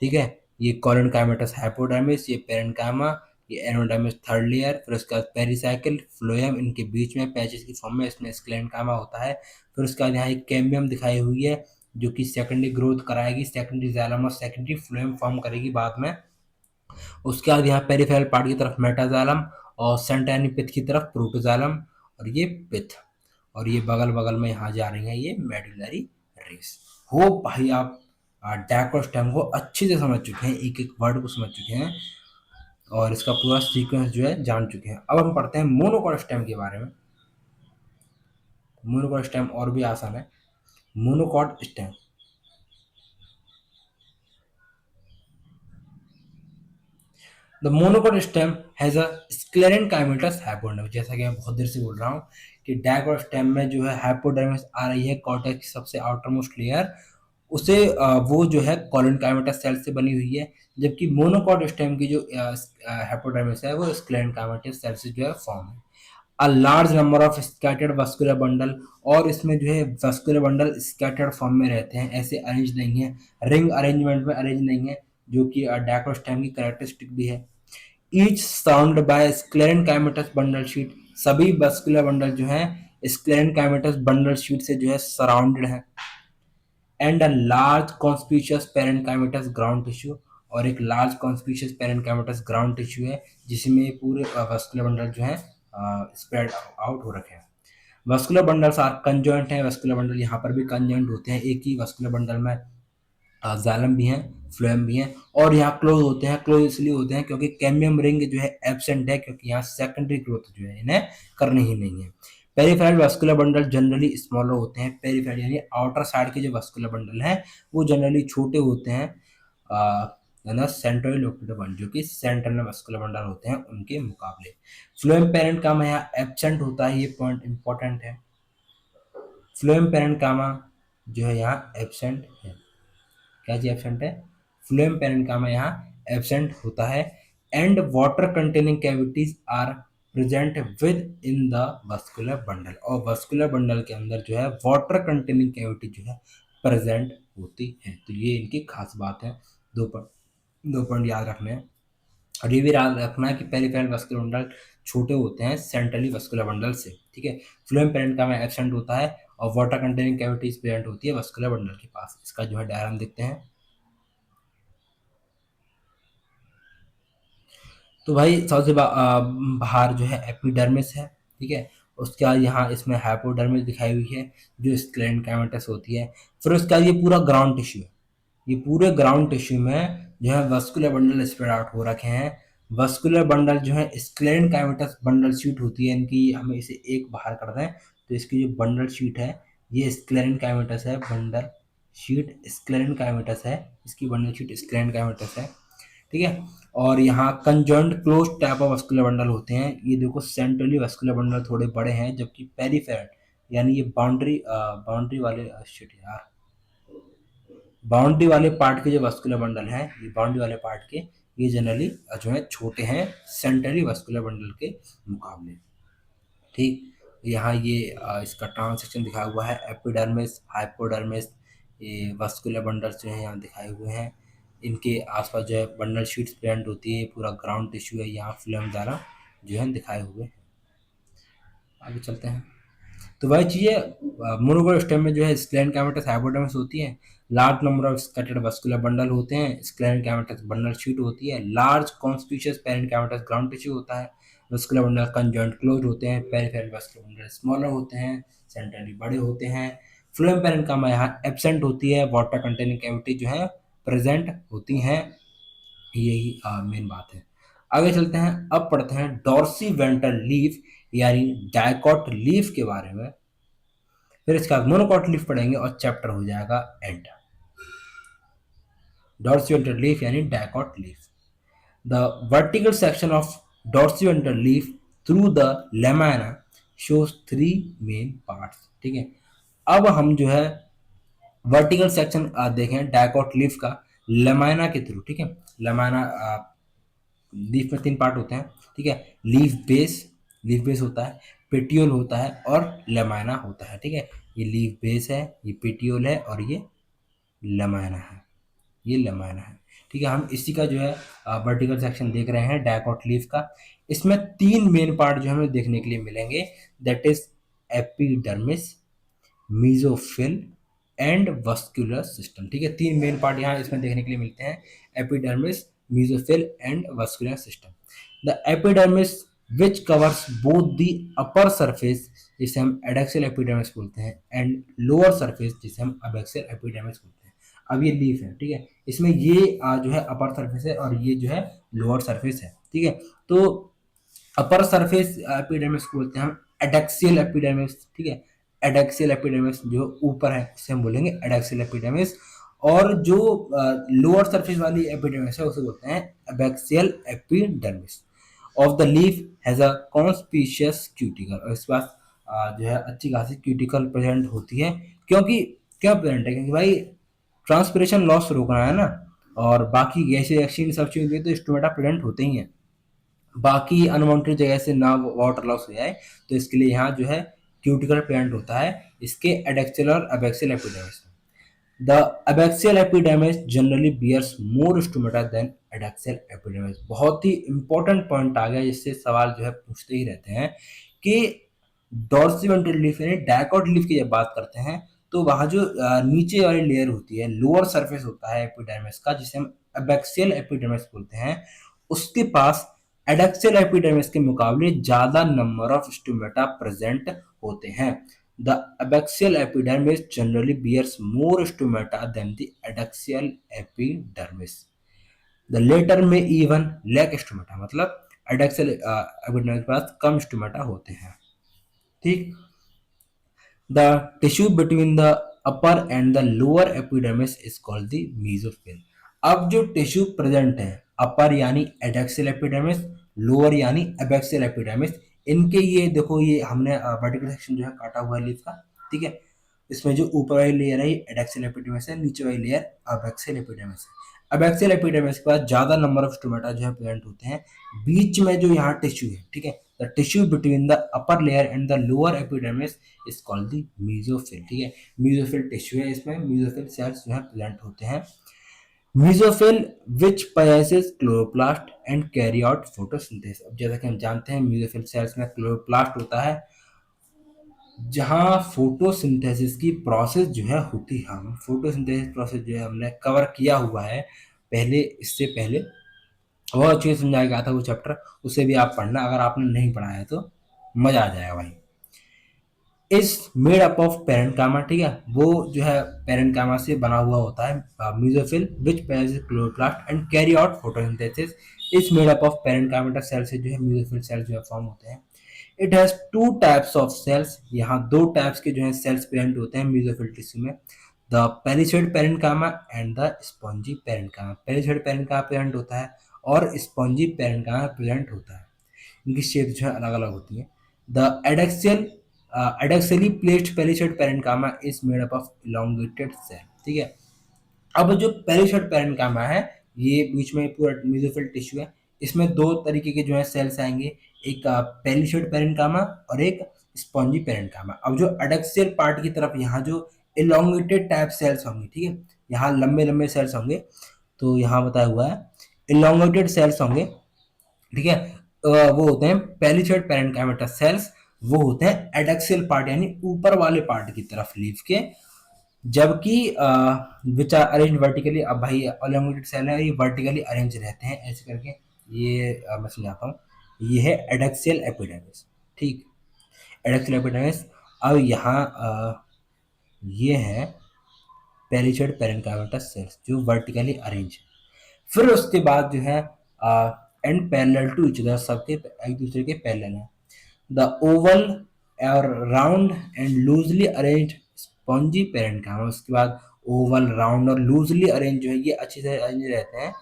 ठीक है, ये कॉलोनकाइमेटस हाइपोडर्मिस, ये पेरेन्काइमा, ये एनोडर्मिस थर्ड लेयर, फिर उसके बाद पेरिसाइकिल, फ्लोएम, इनके बीच में पैचेस की फॉर्म में इसमें स्क्लेरेन्काइमा होता है। फिर उसके बाद यहाँ एक कैम्बियम दिखाई हुई है जो कि सेकेंडरी ग्रोथ कराएगी, सेकेंडरी जाइलम और सेकेंडरी फ्लोएम फॉर्म करेगी बाद में। उसके बाद यहाँ पेरिफेरल पार्ट की तरफ मेटाजाइलम और सेंटेनिपिथ की तरफ प्रोटोजाइलम, और ये पिथ, और ये बगल बगल में यहाँ जा रही है ये मेडुलरी रेस। हो भाई आप डायकोस्टेम को अच्छे से समझ चुके हैं, एक एक वर्ड को समझ चुके हैं, और इसका पूरा सीक्वेंस जो है जान चुके हैं। अब हम पढ़ते हैं मोनोकॉट स्टेम के बारे में। मोनोकॉट स्टेम और भी आसान है। Monocot stem, the monocot stem has a sclerenchymatous hypodermis, जैसा कि मैं बहुत देर से बोल रहा हूँ कि डायकोट स्टेम में जो है हाइपोडर्मिस आ रही है, कॉर्टेक्स की सबसे आउटर मोस्ट लेयर, वो जो है कॉलन काइमेटस सेल से बनी हुई है, जबकि मोनोकॉट स्टेम की जो हाइपोडर्मिस है वो स्क्लेरन काइमेटस सेल से जो है फॉर्म है। A large number of scattered vascular bundle, और इसमें जो है वस्कुलर बंडल स्कैटर्ड फॉर्म में रहते हैं, ऐसे अरेंज नहीं है, रिंग अरेंजमेंट में अरेंज नहीं है, जो कि डायकोस्टेम की कैरेक्टरिस्टिक भी है। Each surrounded by sclerenchymatous bundle sheath, सभी वस्कुलर बंडल जो है स्क्लेरन काइमेटस बंडल शीट से जो है सराउंडेड है। And a large conspicuous parenchymatous ground tissue, और एक large conspicuous parenchymatous ground tissue है जिसमें पूरे वस्कुलर बंडल जो है स्प्रेड आउट हो रखे हैं। वस्कुलर बंडल्स आर कंजॉइंट है, वस्कुलर बंडल यहाँ पर भी कंजॉइंट होते हैं, एक ही वस्कुलर बंडल में जाइलम भी है, फ्लोएम भी है, और यहाँ क्लोज होते हैं। क्लोज इसलिए होते हैं क्योंकि कैम्बियम रिंग जो है एब्सेंट है, क्योंकि यहाँ सेकेंडरी ग्रोथ जो है इन्हें करनी ही नहीं है। Peripheral vascular bundle generally smaller होते हैं, पेरिफेरल यानी आउटर साइड के जो वस्कुलर बंडल हैं वो जनरली छोटे होते हैं सेंट्रल लोकेटेड बंडल, जो कि सेंटर में वस्कुलर बंडल होते हैं उनके मुकाबले। फ्लोएम पेरेंट कामा यहाँ एब्सेंट होता है, ये पॉइंट इंपॉर्टेंट है। फ्लोएम पेरेंट कामा जो है यहाँ एब्सेंट है। क्या जी एब्सेंट है? फ्लोएम पेरेन्कामा यहाँ एब्सेंट होता है। And water containing cavities are present within the vascular bundle, और वस्कुलर बंडल के अंदर जो है वाटर कंटेनिंग कैविटी जो है प्रेजेंट होती है। तो ये इनकी खास बात है। दो पॉइंट याद रखने हैं। और ये भी याद रखना है कि पेरिफेरल वस्कुलर बंडल छोटे होते हैं सेंट्रली वस्कुलर बंडल से, ठीक है। फ्लोएम पेरेन्कामा एब्सेंट होता है और वाटर कंटेनिंग कैविटीज प्रेजेंट होती है वस्कुलर बंडल के पास। इसका जो है डायग्राम देखते हैं। तो भाई सबसे बाहर जो है एपिडर्मिस है, ठीक है। उसके बाद यहाँ इसमें हाइपोडर्मिस दिखाई हुई है जो स्क्लेरन काइमेटस होती है। फिर उसके बाद ये पूरा ग्राउंड टिश्यू है। ये पूरे ग्राउंड टिश्यू में जो है वस्कुलर बंडल स्प्रेड आउट हो रखे हैं। वस्कुलर बंडल जो है स्क्लेरन काइमेटस बंडल शीट होती है इनकी, हमें इसे एक बाहर कर दें तो इसकी जो बंडल शीट है ये स्क्लेरन काइमेटस है, बंडल शीट स्क्लेरन काइमेटस है, इसकी बंडल शीट स्क्लेरन काइमेटस है, ठीक है। और यहाँ conjoint close type of vascular bundle होते हैं। ये देखो सेंट्रली वस्कुलर बंडल थोड़े बड़े हैं, जबकि पेरिफेरल यानी ये बाउंड्री वाले शिट यार बाउंड्री वाले पार्ट के जो वस्कुलर बंडल हैं, ये बाउंड्री वाले पार्ट के ये जनरली जो है छोटे हैं सेंट्रली वस्कुलर बंडल के मुकाबले, ठीक। यहाँ ये इसका ट्रांसेक्शन दिखाया हुआ है, एपिडर्मिस, हाइपोडर्मिस, ये वस्कुलर बंडल्स जो है यहाँ दिखाए हुए हैं। इनके आसपास जो है बंडल शीट्स प्रेजेंट होती है, पूरा ग्राउंड टिश्यू है, यहाँ फिल्म द्वारा जो है दिखाए हुए हैं। आगे चलते हैं। तो वही चीज़ें मोनोकोट स्टेम में जो है स्क्लेरन कैमेटस हाइपोडर्मिस होती है, large number of scattered vascular bundle होते हैं, स्क्लेरन कैमेटस बंडल शीट होती है, large conspicuous parent कैमेटस ground tissue होता है, वस्कुलर बंडल कंजॉइंट क्लोज होते हैं, पेरिफेरल वस्कुलर बंडल स्मॉलर होते हैं, सेंट्रली बड़े होते हैं। फ्लोएम पेरेन्कामा यहाँ एब्सेंट होती है, वाटर कंटेनिंग कैविटी जो है प्रेजेंट होती हैं। यही मेन बात है। आगे चलते हैं, अब पढ़ते हैं डॉर्सी वेंट्रल लीफ यानी डायकॉट लीफ के बारे में। फिर इसके बाद मोनोकॉट लीफ पढ़ेंगे और चैप्टर हो जाएगा एंड। डॉर्सिवेंट्रल लीफ यानी dicot leaf. The vertical section of dorsiventral leaf through the lamina shows three main parts, ठीक है। अब हम जो है वर्टिकल सेक्शन देखें डायकॉट लीफ का लेमाना के थ्रू, ठीक है। लेमाना लीफ में तीन पार्ट होते हैं, ठीक है। लीफ बेस होता है, पेटियोल होता है और लेमाना होता है, ठीक है। ये लीफ बेस है, ये पेटियोल है और ये लेमाना है, ये लेमाना है, ठीक है। हम इसी का जो है वर्टिकल सेक्शन देख रहे हैं डायकॉट लीफ का। इसमें तीन मेन पार्ट जो हमें देखने के लिए मिलेंगे, that is epidermis, mesophyll and vascular system, ठीक है। तीन मेन पार्ट यहाँ इसमें देखने के लिए मिलते हैं, epidermis, mesophyll and vascular system. The epidermis which covers both the upper surface जिसे हम एडैक्सियल एपिडर्मिस बोलते हैं एंड लोअर सरफेस जिसे हम अबैक्सियल एपिडर्मिस बोलते हैं। अब ये लीफ है, ठीक है। इसमें ये जो है अपर सरफेस है और ये जो है लोअर सरफेस है, ठीक है। तो अपर सरफेस एपिडर्मिस को बोलते हैं हम एडैक्सियल एपिडर्मिस, ठीक है। एडैक्सियल एपिडर्मिस जो ऊपर है उसे हम बोलेंगे एडैक्सियल एपिडर्मिस, और जो लोअर सरफेस वाली एपिडर्मिस है उसे बोलते हैं abaxial epidermis. Of the leaf has a conspicuous cuticle, और इस पास जो है अच्छी खासी क्यूटिकल प्रेजेंट होती है। क्योंकि क्या प्रेजेंट है? क्योंकि भाई ट्रांसपिरेशन लॉस रोकना है ना, और बाकी गैसीय एक्सचेंज सब चीजें तो स्टोमेटा प्रेजेंट होते ही हैं, बाकी अनवांटेड जगह से ना वाटर लॉस हो जाए, तो इसके लिए यहाँ जो है क्यूटिकल प्रेजेंट होता है इसके एडेक्सियल और अबैक्सियल एपिडर्मिस में। The abaxial epidermis generally bears more stomata than adaxial epidermis. बहुत ही इंपॉर्टेंट पॉइंट आ गया, जिससे सवाल जो है पूछते ही रहते हैं कि डॉर्सिवेंट्रल लीफ यानी डायकॉट लीफ की जब बात करते हैं, तो वहां जो नीचे वाली लेयर होती है, लोअर सरफेस होता है एपिडर्मिस का, जिसे हम एबैक्सियल एपिडर्मिस बोलते हैं, उसके पास एडेक्सियल एपिडर्मिस के मुकाबले ज्यादा नंबर ऑफ स्टोमेटा प्रेजेंट होते हैं। The abaxial epidermis generally bears more stomata than the adaxial epidermis. The latter may even lack stomata, मतलब एडेक्सियल एपिडर्मिस के पास कम स्टोमेटा होते हैं। ठीक, the tissue between the upper and the lower epidermis is called the mesophyll. अब जो tissue present है, अपर यानी एडेक्सियल एपिडर्मिस, लोअर यानी एबैक्सियल एपिडर्मिस, इनके ये देखो, ये हमने वर्टिकल सेक्शन जो है काटा हुआ है लीफ का, ठीक है। इसमें जो ऊपर वाली लेयर है ये एडेक्सियल एपिडर्मिस है, नीचे वाली लेयर एबैक्सियल एपिडर्मिस है। एबैक्सियल एपिडर्मिस के बाद ज्यादा नंबर ऑफ स्टोमेटा जो है प्रेजेंट होते हैं। बीच में जो यहाँ टिश्यू है, ठीक है, the tissue between the upper layer and the lower epidermis is called the mesophyll. ठीक है, मेसोफिल टिश्यू है, इसमें मेसोफिल सेल्स जो है प्रेजेंट होते हैं। Mesophyll which possesses chloroplast and carry out photosynthesis. अब जैसा कि हम जानते हैं मेसोफिल सेल्स में क्लोरोप्लास्ट होता है, जहां फोटोसिंथेसिस की प्रोसेस जो है होती है। हम फोटोसिंथेसिस प्रोसेस जो है हमने कवर किया हुआ है पहले, इससे पहले बहुत अच्छे से समझाया गया था वो चैप्टर, उसे भी आप पढ़ना, अगर आपने नहीं पढ़ा है तो मजा आ जाएगा भाई। इज मेड अप ऑफ पेरेंकामा, ठीक है, वो जो है पेरेंकामा से बना हुआ होता है mesophyll which possesses chloroplast and carry out photosynthesis. Is made up of parenchyma cell से जो है मेसोफिल सेल जो है फॉर्म होते हैं। It has two types of cells, यहाँ दो टाइप्स के जो है सेल्स प्रेजेंट होते हैं मेसोफिल टिश्यू में। The palisade parenchyma and the spongy parenchyma. Palisade parenchyma present होता है और स्पॉन्जी पेरेंकामा प्रेजेंट होता है, इनकी शेप जो है अलग अलग होती है। The adaxially placed palisade parenchyma is made up of elongated cell. ठीक है, अब जो पेरिसाइड पेरेंकामा है, ये बीच में पूरा मेसोफिल टिश्यू है, इसमें दो तरीके के जो है सेल्स आएंगे, एक पेरिसाइड पेरेंकामा और एक स्पॉन्जी पेरेंकामा। अब जो एडेक्सियल पार्ट की तरफ यहाँ जो इलोंगेटेड टाइप सेल्स होंगे, ठीक है, यहाँ लंबे लंबे सेल्स होंगे, तो यहाँ बताया हुआ है इलोंगेटेड सेल्स होंगे, ठीक है, वो होते हैं पेरिसाइड पेरेंकाइमा सेल्स, वो होते हैं एडेक्सियल पार्ट यानी ऊपर वाले पार्ट की तरफ लीफ के, जबकि विच आर अरेंज वर्टिकली। अब भाई एलोंगेटेड सेल है, ये वर्टिकली अरेंज रहते हैं ऐसे करके, ये मैं समझाता हूँ, ये है एडेक्सियल एपिडर्मिस। ठीक, एडेक्सियल एपिडर्मिस। अब यहाँ ये है पेरिसाइड पेरेंकाइमा सेल्स जो वर्टिकली अरेंज है। फिर उसके बाद जो है and parallel to each other, सबके एक दूसरे के पैरेलल है। द ओवल और round and loosely arrange spongy parenchyma. उसके बाद ओवल, राउंड और लूजली अरेंज जो है ये अच्छे से अरेंज रहते हैं,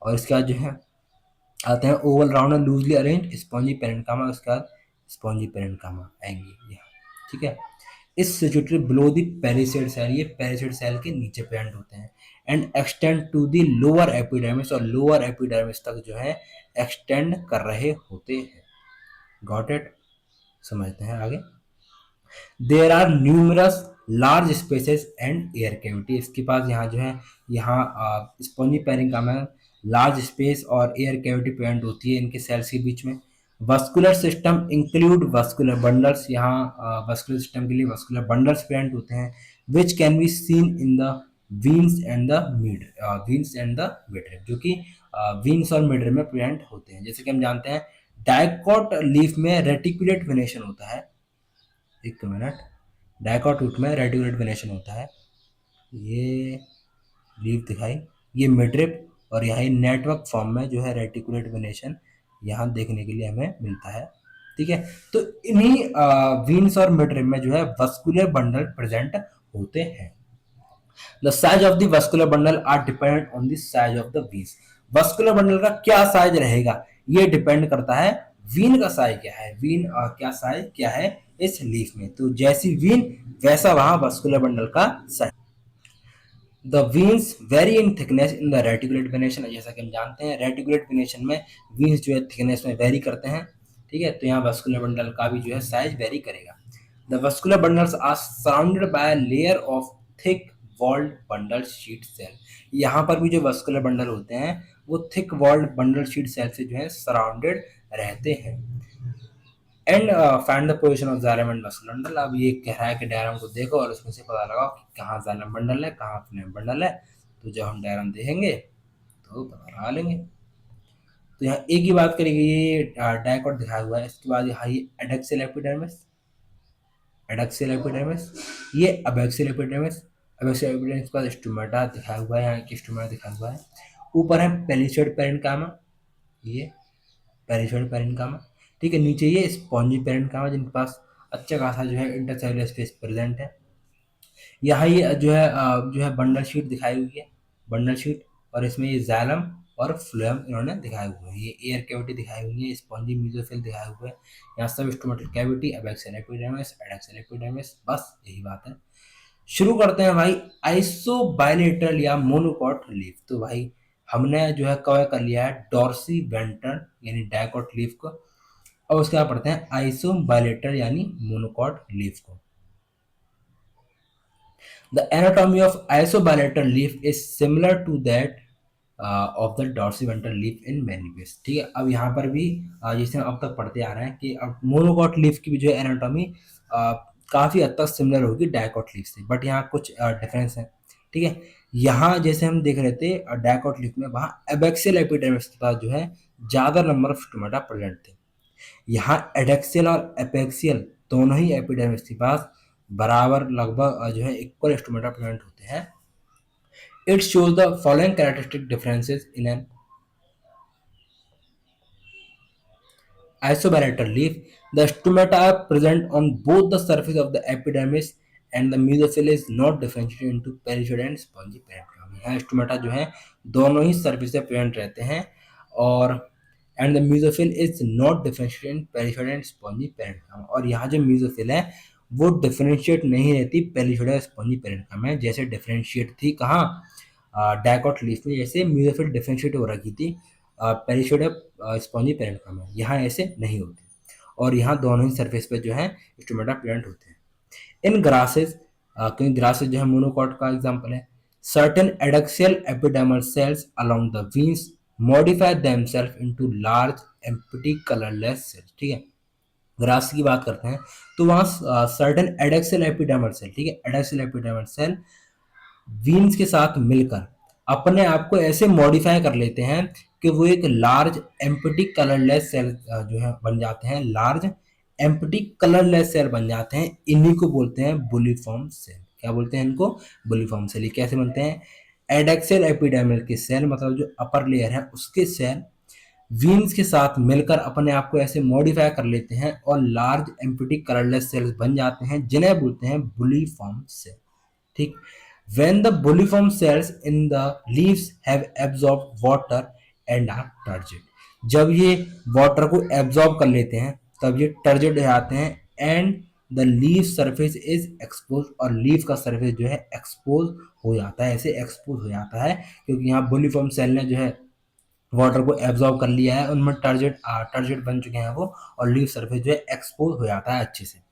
और इसके बाद जो है आते हैं ओवल, राउंड और लूजली अरेंज स्पॉन्जी पेरेंकाइमा। उसके बाद स्पॉन्जी पेरेंकाइमा आएंगे यहाँ, ठीक है। Is situated below the palisade cell, ये पेरिसाइड सेल के नीचे प्रेजेंट होते हैं, and extend to the lower epidermis, और लोअर एपिडर्मिस तक जो है एक्सटेंड कर रहे होते हैं। गॉट इट, समझते हैं आगे। There are numerous large spaces and air cavity. इसके पास यहाँ जो है, यहाँ स्पॉन्जी पेरेंकाइमा में लार्ज स्पेस और एयर कैविटी प्रेजेंट होती है इनके सेल्स के बीच में। Vascular system include vascular bundles, यहाँ वस्कुलर सिस्टम के लिए वस्कुलर बंडल्स प्रेजेंट होते हैं, which can be seen in the veins and the mid, veins and the midrib, जो कि वीन्स और मिडरिम में प्रेजेंट होते हैं। जैसे कि हम जानते हैं डायकॉट लीफ में रेटिकुलेट वेनेशन होता है, एक मिनट, डायकॉट रूट में रेटिकुलेट वेनेशन होता है, ये लीफ दिखाई, ये मिडरिप, और यहाँ नेटवर्क फॉर्म में जो है रेटिकुलेट वेनेशन यहाँ देखने के लिए हमें मिलता है, ठीक है। तो इन्हीं वीन्स और मिडरिम में जो है वस्कुलर बंडल प्रेजेंट होते हैं। The size of the vascular bundle are dependent on the size of the veins. Vascular bundle का क्या साइज रहेगा, ये डिपेंड करता है वीन का साइज क्या है, वीन क्या साइज क्या है इस लीफ में, तो जैसी वीन वैसा वहां वस्कुलर बंडल का size. The veins vary in thickness in the reticulate venation, जैसा कि हम जानते हैं रेटिकुलेट वेनेशन में वीन्स जो है थिकनेस में वेरी करते हैं, ठीक है। तो यहाँ वस्कुलर बंडल का भी जो है साइज वेरी करेगा। The vascular bundles are surrounded by layer of thick walled bundle sheath cell. यहाँ पर भी जो वस्कुलर बंडल होते हैं वो thick walled bundle sheath cell से जो है सराउंडेड रहते हैं। And find the position of xylem and vascular bundle. अब ये कह रहा है कि डायग्राम को देखो और उसमें से पता लगाओ कि कहाँ जाइलम बंडल है, कहाँ फ्लेम बंडल है। तो जब हम डायग्राम देखेंगे तो पता लगा लेंगे। तो यहाँ एक ही बात करेगी, ये डायकॉट दिखाया हुआ है, इसके बाद यहाँ ये एडैक्सियल एपिडर्मिस, एडैक्सियल एपिडर्मिस, ये अबैक्सियल एपिडर्मिस, अबैक्सियल एपिडर्मिस के बाद स्टोमेटा दिखाया हुआ है, यहाँ की स्टोमेटा दिखाया हुआ है। ऊपर है पेलिसोइड पेरेन्काइमा, ये पेरिसोइड पेरेन्काइमा, ठीक है। नीचे ये स्पॉन्जी पेरेन्काइमा जिनके पास अच्छा खासा जो है इंटरसेलुलर स्पेस प्रेजेंट है। यहाँ ये जो है बंडल शीट दिखाई हुई है, बंडल शीट, और इसमें ये जाइलम और फ्लोएम इन्होंने दिखाए हुए हैं। ये एयर कैविटी दिखाई हुई है, स्पॉन्जी मेसोफिल दिखाए हुए हैं। यहाँ सब stomatal cavity, abaxial epidermis, adaxial epidermis, बस यही बात है। शुरू करते हैं भाई आइसोबाइलेटरल या मोनोकॉट लीफ। तो भाई हमने जो है कवर कर लिया है डॉर्सी वेंट्रल यानी डायकॉट लीफ को, और उसके बाद पढ़ते हैं आइसोबाइलेटरल यानी मोनोकॉट लीफ को। The anatomy of isobilateral leaf is similar to that of the dorsiventral leaf in many ways, ठीक है। अब यहाँ पर भी जैसे हम अब तक पढ़ते आ रहे हैं कि अब मोनोकॉट लीफ की भी जो है एनाटॉमी काफ़ी हद तक सिमिलर होगी डायकॉट लीफ से, बट यहाँ कुछ डिफरेंस है, ठीक है। यहाँ जैसे हम देख रहे थे डायकॉट लीफ में, वहाँ एबैक्सियल एपिडर्मिस के पास जो है ज़्यादा नंबर ऑफ स्टोमेटा प्रेजेंट थे। यहाँ एडेक्सियल और एपेक्सियल दोनों ही एपिडर्मिस के पास बराबर लगभग जो है इक्वल स्टोमेटा प्रेजेंट होते हैं। It shows the following characteristic differences in an isobilateral leaf. The stomata are present on both the surface of the epidermis and the mesophyll is not differentiated into perichoid and spongy parenchyma। यहाँ stomata जो है दोनों ही surface से present रहते हैं, और and the mesophyll is not differentiated in palisade and spongy parenchyma. और यहाँ जो म्यूजोफिल है वो डिफरेंशिएट नहीं रहती पेरिशोइड और स्पॉन्जी पेरेन्काइमा में, जैसे डिफरेंशिएट थी कहाँ डायकॉट लीफ में, जैसे म्यूजोफिल डिफरेंशिएट हो रखी थी पेरिशोइड स्पॉन्जी पेरेन्काइमा में, यहाँ ऐसे नहीं होती। और यहाँ दोनों ही सरफेस पे जो है स्टोमेटा प्रेजेंट होते हैं। इन ग्रासेस, क्योंकि ग्रासेस जो है मोनोकॉट का एग्जांपल है, certain adaxial epidermal cells along the veins modify themselves into large empty colourless cells, ठीक है। ग्रास की बात करते हैं तो वहाँ सर्टेन एडैक्सियल एपिडर्मल सेल, ठीक है, एडैक्सियल एपिडर्मल सेल वीन्स के साथ मिलकर अपने आप को ऐसे मॉडिफाई कर लेते हैं कि वो एक लार्ज एम्प्टी कलरलेस सेल जो है बन जाते हैं, लार्ज एम्प्टी कलरलेस सेल बन जाते हैं। इन्हीं को बोलते हैं बुलिफॉर्म सेल। क्या बोलते हैं इनको? Bulliform cell. ये कैसे बनते हैं? एडैक्सियल एपिडर्मल के सेल, मतलब जो अपर लेयर है उसके सेल वीन्स के साथ मिलकर अपने आप को ऐसे मॉडिफाई कर लेते हैं और लार्ज एम्प्टी कलरलेस सेल्स बन जाते हैं, जिन्हें बोलते हैं बुलिफॉर्म सेल, ठीक। When the bulliform cells in the leaves have absorbed water and are turgid, जब ये वाटर को एब्जॉर्ब कर लेते हैं तब ये टर्जिड हो जाते हैं, and the leaf surface is expose, और लीफ का सरफेस जो है एक्सपोज हो जाता है, ऐसे एक्सपोज हो जाता है क्योंकि यहाँ बुलिफॉर्म सेल ने जो है वाटर को एब्जॉर्ब कर लिया है, उनमें टर्जिड टर्जिड बन चुके हैं वो, और लीफ सरफेस जो है एक्सपोज हो जाता है अच्छे से।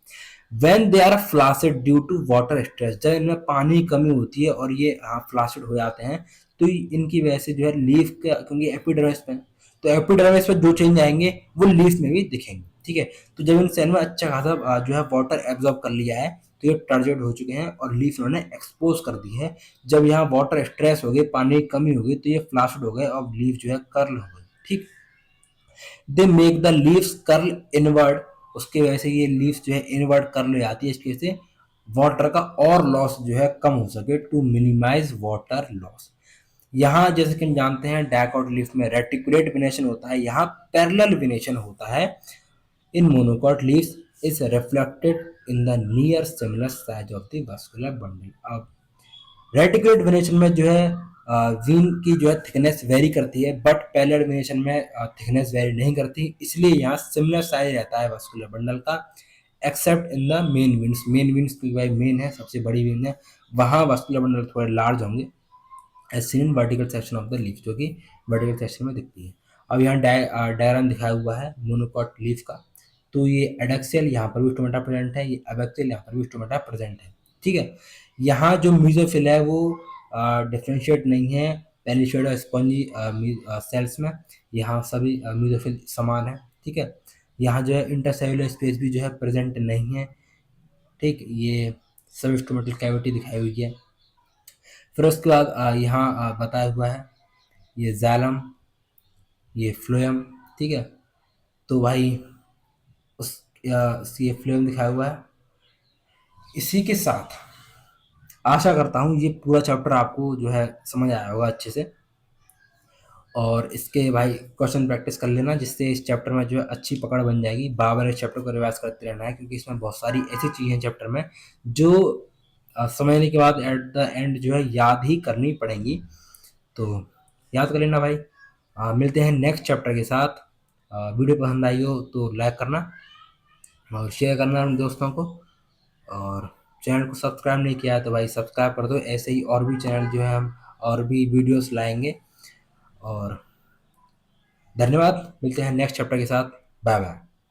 When they are flaccid due to water stress, जब इनमें पानी की कमी होती है और ये फ्लासिड हो जाते हैं, तो इनकी वजह से जो है लीफ का, क्योंकि एपिडर्मिस पे, तो एपिडर्मिस पे जो चेंज आएंगे वो लीफ में भी दिखेंगे, ठीक है। तो जब इन सेल में अच्छा खासा जो है वाटर एब्जॉर्ब कर लिया है तो ये टर्जिड हो चुके हैं और लीफ उन्होंने एक्सपोज कर दी है। जब यहाँ वाटर स्ट्रेस हो गई, पानी की कमी हो गई, तो ये फ्लासिड हो गए और लीफ जो है कर्ल हो गई, ठीक। They make the leaves curl inward, उसकी वजह से ये लीव्स जो है इनवर्ड कर्ल हो जाती है, इसकी वजह से वाटर का और लॉस जो है कम हो सके, टू मिनिमाइज वाटर लॉस। यहाँ जैसे कि हम जानते हैं डायकॉट लीफ में रेटिकुलेट वेनेशन होता है, यहाँ पैरेलल वेनेशन होता है। In monocot leaves is reflected in the near similar size of the vascular bundle. अब रेटिकुलेट वेनेशन में जो है वीन की जो है थिकनेस वेरी करती है, बट पैरेलल वेनेशन में थिकनेस वेरी नहीं करती, इसलिए यहाँ सिमिलर साइज रहता है वास्कुलर बंडल का, except in the main veins. Main veins क्योंकि भाई मेन है, सबसे बड़ी वीन है, वहाँ वास्कुलर बंडल थोड़े लार्ज होंगे, as seen in vertical section of the leaf, जो कि वर्टिकल सेक्शन में दिखती है। अब यहाँ डायग्राम दिखाया हुआ है मोनोकॉट लीफ का। तो ये एडैक्सियल यहाँ पर भी स्टोमेटा प्रेजेंट है, ये एबैक्सियल यहाँ पर भी स्टोमेटा प्रेजेंट है। ठीक है, यहाँ जो मीजोफिल है वो डिफ्रेंशिएट नहीं है पेनिशेड और स्पॉन्जी सेल्स में, यहाँ सभी मीजोफिल समान है। ठीक है, यहाँ जो है इंटरसेल्युलर स्पेस भी जो है प्रेजेंट नहीं है। ठीक, ये सब स्टोमेटल कैविटी दिखाई हुई है। फिर उसके बाद यहाँ बताया हुआ है ये जालम, ये फ्लोएम। ठीक है, तो भाई ये फ्लोएम दिखाया हुआ है। इसी के साथ आशा करता हूँ ये पूरा चैप्टर आपको जो है समझ आया होगा अच्छे से, और इसके भाई क्वेश्चन प्रैक्टिस कर लेना, जिससे इस चैप्टर में जो है अच्छी पकड़ बन जाएगी। बार बार इस चैप्टर को रिवाइज करते रहना है, क्योंकि इसमें बहुत सारी ऐसी चीज़ें हैं चैप्टर में जो समझने के बाद एट द एंड जो है याद ही करनी पड़ेंगी। तो याद कर लेना भाई। मिलते हैं नेक्स्ट चैप्टर के साथ। वीडियो पसंद आई हो तो लाइक करना और शेयर करना उन दोस्तों को, और चैनल को सब्सक्राइब नहीं किया है तो भाई सब्सक्राइब कर दो। ऐसे ही और भी चैनल जो है हम और भी वीडियोस लाएंगे। और धन्यवाद, मिलते हैं नेक्स्ट चैप्टर के साथ। Bye bye.